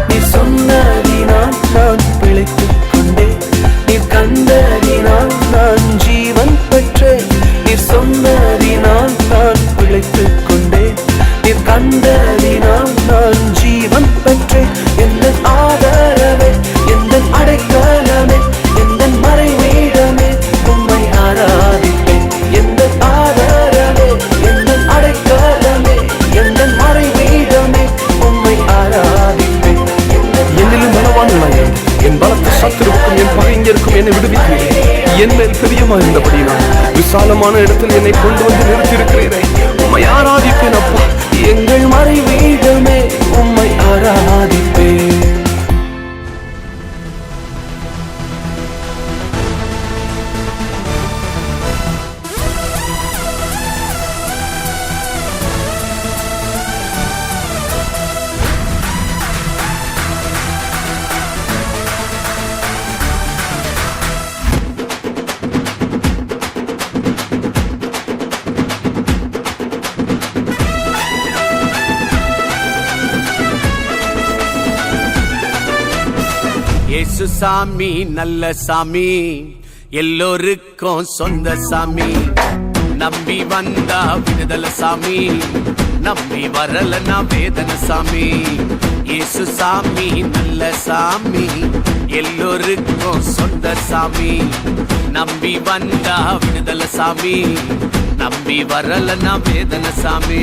நீ சொன்னதினால் நான் பிழைத்துக் கொண்டேன், நீ கண்டதினால் நான் ஜீவன் பெற்றேன். நீ சொன்னதினால் நான் பிழைத்துக் கொண்டேன், நீ கண்டதினால் நான் ஜீவன் பெற்றேன். எந்த ஆதரவே, எந்த அடைக்கலமே, எந்த மறைவீடமே, உம்மை ஆராதிப்பேன். எந்த ஆதரவே, எந்த அடைக்கலமே, எந்த மறைவீடமே, உம்மை ஆராதிப்பேன். என்னிலும் பலவான்களாய் என் பலத்த சத்துருவுக்கும் என் பகைஞருக்கும் என்னை விடுவிக்கிறேன். என் மேல் பிரியமாயிருந்தபடினால் விசாலமான இடத்தில் என்னை கொண்டு வந்து நிறுத்தியிருக்கிறேன். உம்மை ஆராதிப்பேன் அப்பா. எங்கள் மறைவீடமே, உம்மை ஆராதிப்பேன். இயேசு சாமி நல்ல சாமி, எல்லோருக்கும் சொந்த சாமி. நம்பி வந்தா விடுதலை சாமி, நம்பி வரலனா வேதனை சாமி. இயேசு சாமி நல்ல சாமி, எல்லோருக்கும் சொந்த சாமி. நம்பி வந்தா விடுதலை சாமி, நம்பி வரலனா வேதனை சாமி.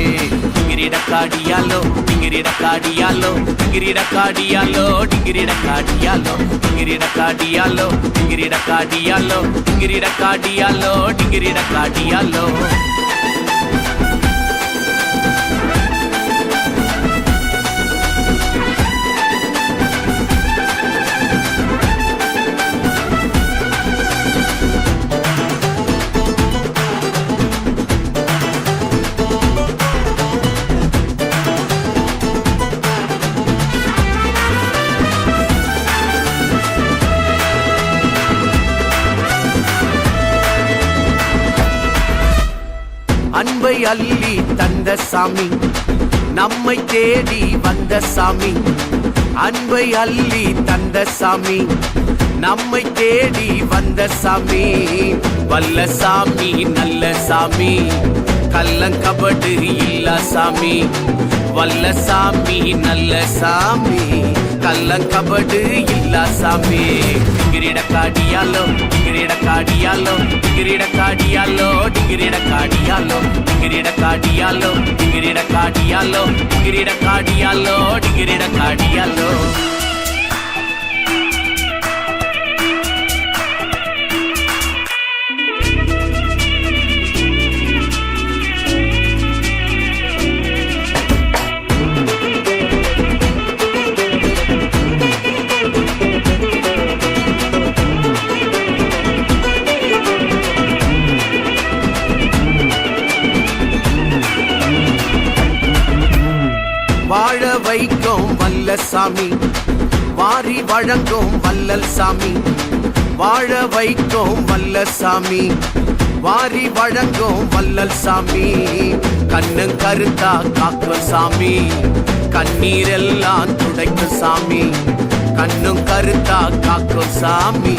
டிங்கிரிட காடியாலோ, டிங்கிரிட காடியாலோ, டிங்கிரிட காடியாலோ, டிங்கிரிட காடியாலோ, டிங்கிரிட காடியாலோ, டிங்கிரிட காடியாலோ, டிங்கிரிட காடியாலோ, டிங்கிரிட காடியாலோ. அன்பை அள்ளி தந்த சாமி, நம்மை தேடி வந்த சாமி. அன்பை அள்ளி தந்த சாமி, நம்மை தேடி வந்த சாமி. வல்ல சாமி நல்ல சாமி, கள்ளங்கபடு இல்ல சாமி. வல்ல சாமி நல்ல சாமி, கள்ளங்கபடு இல்ல சாமி. டிங்கிரிட காடியாலோ, டிங்கிரிட காடியாலோ, டிங்கிரிட காடியாலோ, டிங்கிரிட காடியாலோ, டிங்கிரிட காடியாலோ, டிங்கிரிட காடியாலோ, டிங்கிரிட காடியாலோ, டிங்கிரிட காடியாலோ. வாழ வைக்கும் வல்ல சாமி, வாரி வழங்கும் வல்லல் சாமி. வாழ வைக்கும் வல்ல சாமி, வாரி வழங்கும் வல்லல் சாமி. கண்ணும் கருத்தா காக்கும் சாமி, கண்ணீரெல்லாம் துடைக்கும் சாமி. கண்ணும் கருத்தா காக்கும் சாமி,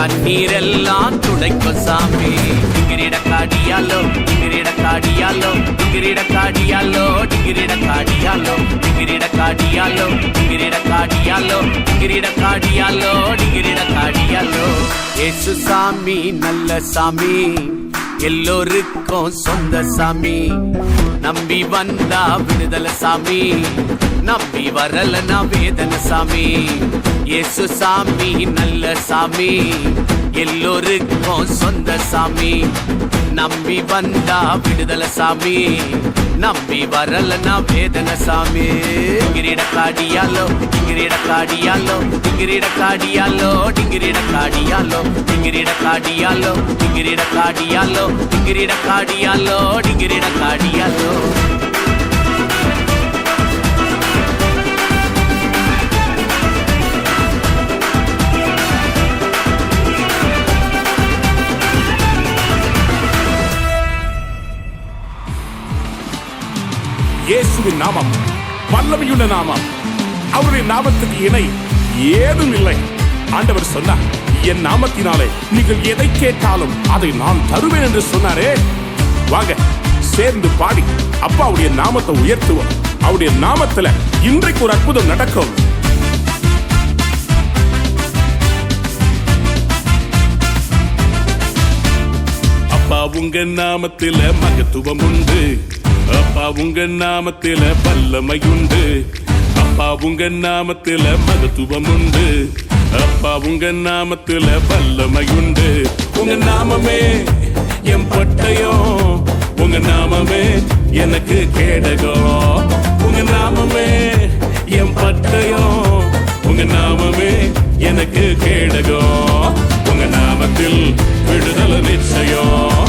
கண்ணீரெல்லாம் துடைக்கும் சாமி. டிங்கிரிட காடியாலோ டிங்கிரிட காடியாலோ டிங்கிரிட காடியாலோ டிங்கிரிட காடியாலோ டிங்கிரிட காடியாலோ டிங்கிரிட காடியாலோ டிங்கிரிட காடியாலோ டிங்கிரிட காடியாலோ. இயேசு சாமி நல்ல சாமி, எல்லோருக்கும் சொந்த சாமி. நம்பி வந்தா விடுதலை சாமி, நம்பி வரலனா வேதனை சாமி. இயேசு சாமி நல்ல சாமி, எல்லோருக்கும் சொந்த சாமி. நம்பி வந்தா விடுதலை சாமி, நம்பி வரலனா வேதனை சாமி. டிங்கிரிட காடியாலோ டிங்கிரிட காடியாலோ டிங்கிரிட காடியாலோ டிங்கிரிட காடியாலோ டிங்கிரிட காடியாலோ டிங்கிரிட காடியாலோ டிங்கிரிட காடியாலோ டிங்கிரிட காடியாலோ. இயேசுவின் நாமம் வல்லமையுள்ள நாமம். அவருடைய நாமத்துக்கு இணை ஏதும் இல்லை. ஆண்டவர் சொன்னார், என் நாமத்தினாலே நீங்கள் எதை கேட்டாலும் அதை நான் தருவேன் என்று சொன்னாரே. வாங்க சேர்ந்து பாடி அப்பாவுடைய நாமத்தை உயர்த்துவோம். அவருடைய நாமத்துல இன்றைக்கு ஒரு அற்புதம் நடக்கும். அப்பா உங்க நாமத்தில மகத்துவம் உண்டு, அப்பா உங்க நாமத்தில வல்லமை உண்டு, அப்பா உங்க நாமத்தில மகத்துவம் உண்டு, அப்பா உங்க நாமத்தில வல்லமை உண்டு. உங்க நாமமே என் பட்டயம், உங்க நாமமே எனக்கு கேடகம். உங்க நாமமே என் பட்டயம், உங்க நாமமே எனக்கு கேடகம். உங்க நாமத்தில் விடுதலை நிச்சயம்,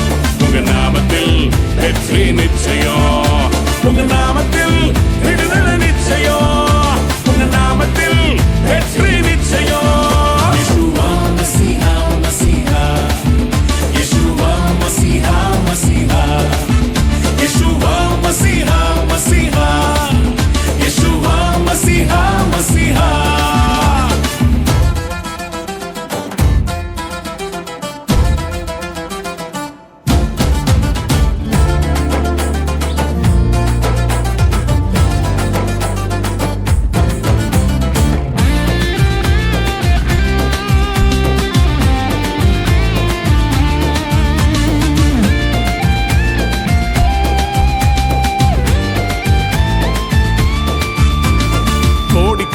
உங்க நாமத்தில் வெற்றி நிச்சயம், உங்க நாமத்தில் விடுதலை நிச்சயம், உங்க நாமத்தில் வெற்றி நிச்சயம். யெஷுவா மஸீஹா மஸீஹா, யெஷுவா மஸீஹா மஸீஹா, யெஷுவா மஸீஹா மஸீஹா, யெஷுவா மஸீஹா மஸீஹா.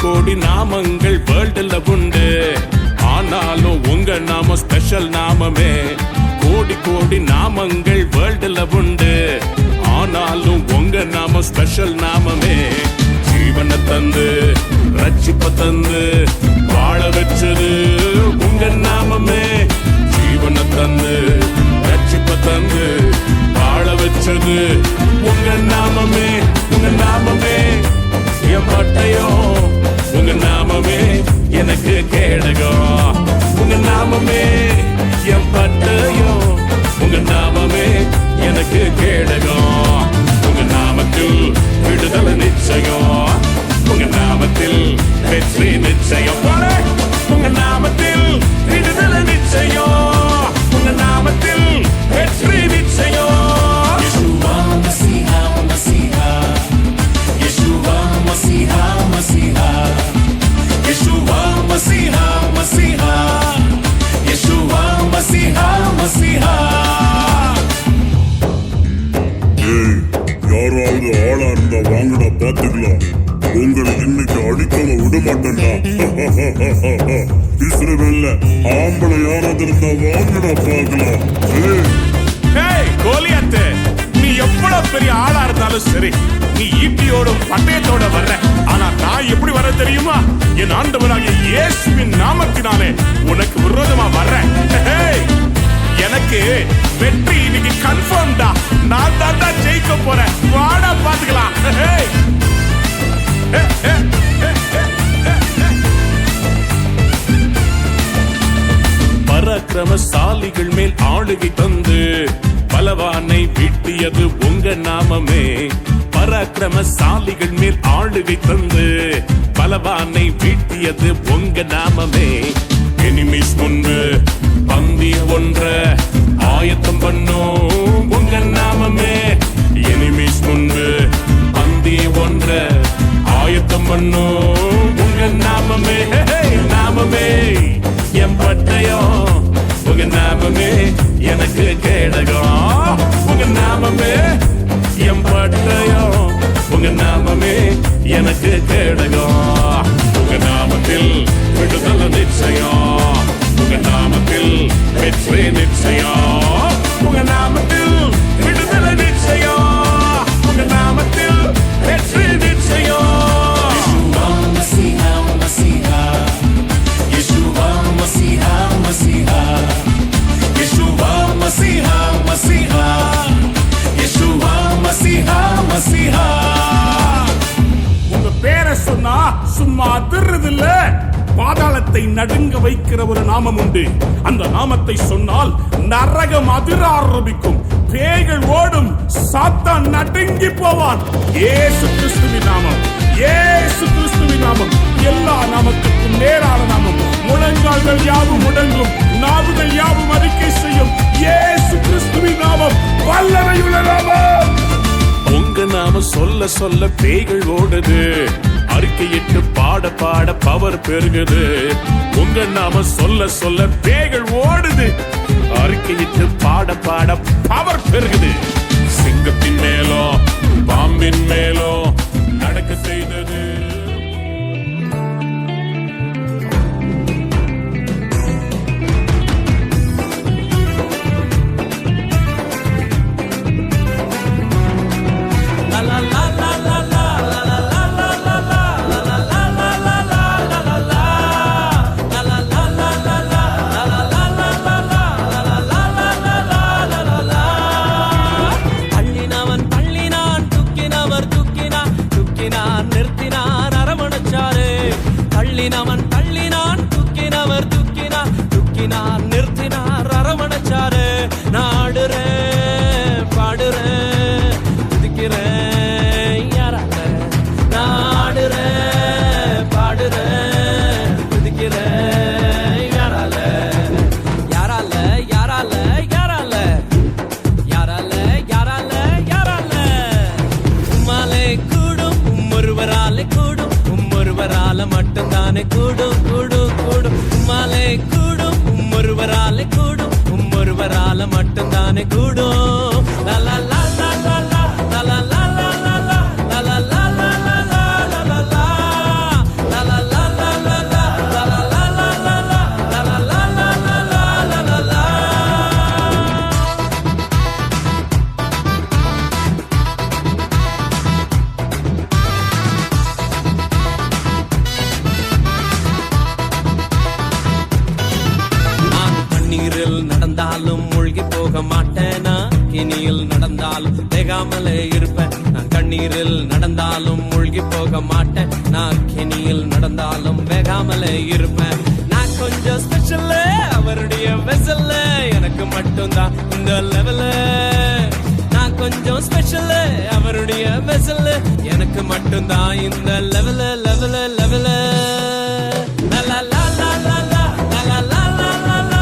கோடி நாமங்கள் வேர்ல்டுல உண்டு, ஆனாலும் உங்க நாம ஸ்பெஷல் நாமமே. கோடி கோடி நாமங்கள் வேர்ல்டுல உண்டு, ஆனாலும் உங்க நாம ஸ்பெஷல் நாமமே. ஜீவனை தந்து ரட்சிப்ப தந்து வாழ வச்சது உங்க நாமமே. ஜீவனை தந்து ரட்சிப்ப தந்து வாழ வச்சது உங்க நாமமே. உங்க நாமமே என் பட்டயம், உங்க நாமமே எனக்கு கேடகம். உங்க நாமமே என் பட்டயம், உங்க நாமமே எனக்கு கேடகம். உங்க நாமத்தில் விடுதலை நிச்சயம், உங்க நாமத்தில் வெற்றி நிச்சயம். உங்க நாமத்தில் விடுதலை நிச்சயம், உங்க நாமத்தில் வெற்றி நிச்சயம். யெஷுவா மஸீஹா மஸீஹா, யெஷுவா மஸீஹா மஸீஹா, யெஷுவா மஸீஹா மஸீஹா, யெஷுவா மஸீஹா மஸீஹா. யாராவது ஆளா இருந்தா வாங்கடா பாத்துக்கலாம், உங்களை இன்னைக்கு அடிக்காம விட மாட்டேன்டா. இஸ்ரவேல்ல ஆம்பளை யாராவது இருந்தா வாங்கடா பாக்கலாம். கோலியாத்து, நீ எவ்வளவு பெரிய ஆளா இருந்தாலும் சரி, நீ ஈட்டியோடும் பட்டயத்தோட வர்ற. ஆனா நான் எப்படி வர தெரியுமா? என் ஆண்டவராகிய இயேசுவின் நாமத்தினாலே உனக்கு விரோதமா வர்றேன். எனக்கு வெற்றி இன்னைக்கு கன்ஃபார்ம் தான். நான் தான் ஜெயிக்க போறேன். வாடா பாத்துக்கலாம். பராக்கிரமசாலிகள் மேல் ஆளுகை தந்து பலவானை வீட்டியது உங்க நாமமே. பராக்கிரமசாலிகள் மேல் ஆளுகை தந்து பலவானை வீட்டியது உங்க நாமமே. எனிமீஸ் முன்பு பந்திய ஒன்ற ஆயத்தம் பண்ணோம் எனக்கு கேடகம். உங்க நாமத்தில் விடுதலை நிச்சயம், உங்க நாமத்தில் வெற்றி நிச்சயம், உங்க நாமத்தில் விடுதலை நிச்சயம், உங்க நாமத்தில் வெற்றி நிச்சயம். உங்க பேரை சொன்னா சும்மா அதிர்றதில்ல, பாதாளத்தை நடுங்க வைக்கிற ஒரு நாமம் உண்டு. அந்த நாமத்தை சொன்னால் நரகம் அதிர ஆரம்பிக்கும், பேய்கள் ஓடும், சாத்தான் நடுங்கி போவான். இயேசு கிறிஸ்துவின் நாமம், இயேசு கிறிஸ்துவின் நாமம் எல்லா நாமத்துக்கும் நேரான நாமம். முழங்கால்கள் யாவும் முடங்கும், நாவுகள் யாவும் அறிக்கை செய்யும். இயேசு கிறிஸ்துவின் நாமம் வல்லமையுள்ள நாமம். உங்க நாம சொல்ல சொல்ல பேய்கள் ஓடுது, அறிக்கையிட்டு பாட பாட பவர் பெருகுது. உங்க நாம சொல்ல சொல்ல பேய்கள் ஓடுது, அறிக்கையிட்டு பாட பாட பவர் பெருகுது. சிங்கத்தின் மேலோ பாம்பின் மேலோ நடக்க செய்தது. தள்ளினவன் தள்ளினான், துக்கினவர் துக்கினார், துக்கினார் நிறுத்தினார், அரவணைச்சாரு. நாடுறேன் பாடுறேன் துதிக்கிறேன் யாரால, நாடுறேன் பாடுறேன் துதிக்கிறேன் யாரால, யாரால யாரால யாரால யாரால யாரால யாரால. உம்மாலே கூடும், ஒருவராலே கூடும், ஒருவரால மட்டும்தானே கூடும் கூடும் கூடும். உம்மாலே கூடும், ஒருவராலே கூடும், ஒருவரால மட்டும்தானே கூடும். லா லா லா லா லா லா லா லா லா லா லா லா லா லா லா லா லா லா லா. நடந்தாலும் மூழ்கி போக மாட்டேனா, கிணியில் நடந்தாலும் வேகாமலே இருப்பேன். நான் கண்ணீரில் நடந்தாலும் மூழ்கி போக மாட்டேன், நான் கிணியில் நடந்தாலும் வேகாமலே இருப்பேன். நான் கொஞ்சம் ஸ்பெஷல், அவருடைய வெசல்ல எனக்கு மட்டும்தான் இந்த லெவல. நான் கொஞ்சம் ஸ்பெஷல், அவருடைய வெசல்ல எனக்கு மட்டும்தான் இந்த லெவல லெவல லெவல. லா லா லா லா லா லா லா லா லா லா.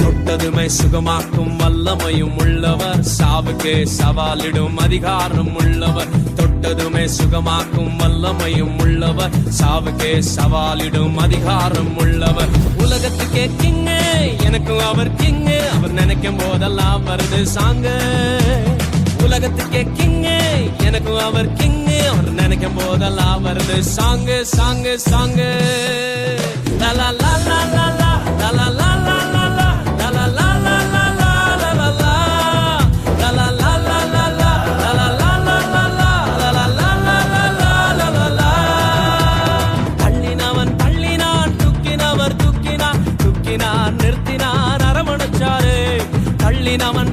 தொட்டதுமை சுகமாக்கும் வல்லமையும் உள்ளவர், சாவுக்கே சவாலிடும் அதிகாரம் உள்ளவர். தொட்டதுமே சுகமாக்கும் வல்லமையும் உள்ளவர், சாவுக்கே சவாலிடும் அதிகாரம் உள்ளவர். உலகத்துக்கே கிங்கு, எனக்கும் அவர் கிங்கு, அவர் நினைக்கும் போதெல்லாம் வருது சாங்கு. உலகத்துக்கே கிங்கு, எனக்கும் அவர் கிங்கு, அவர் நினைக்கும் போதெல்லாம் வருது சாங்கு சாங்கு சாங்கு. லா லா லா லா லா லா லா லா லா லா லா. தள்ளினவன் தள்ளினான், துக்கினவர் துக்கினார், துக்கினார் நிறுத்தினார், அரவணைச்சாரு. தள்ளினவன்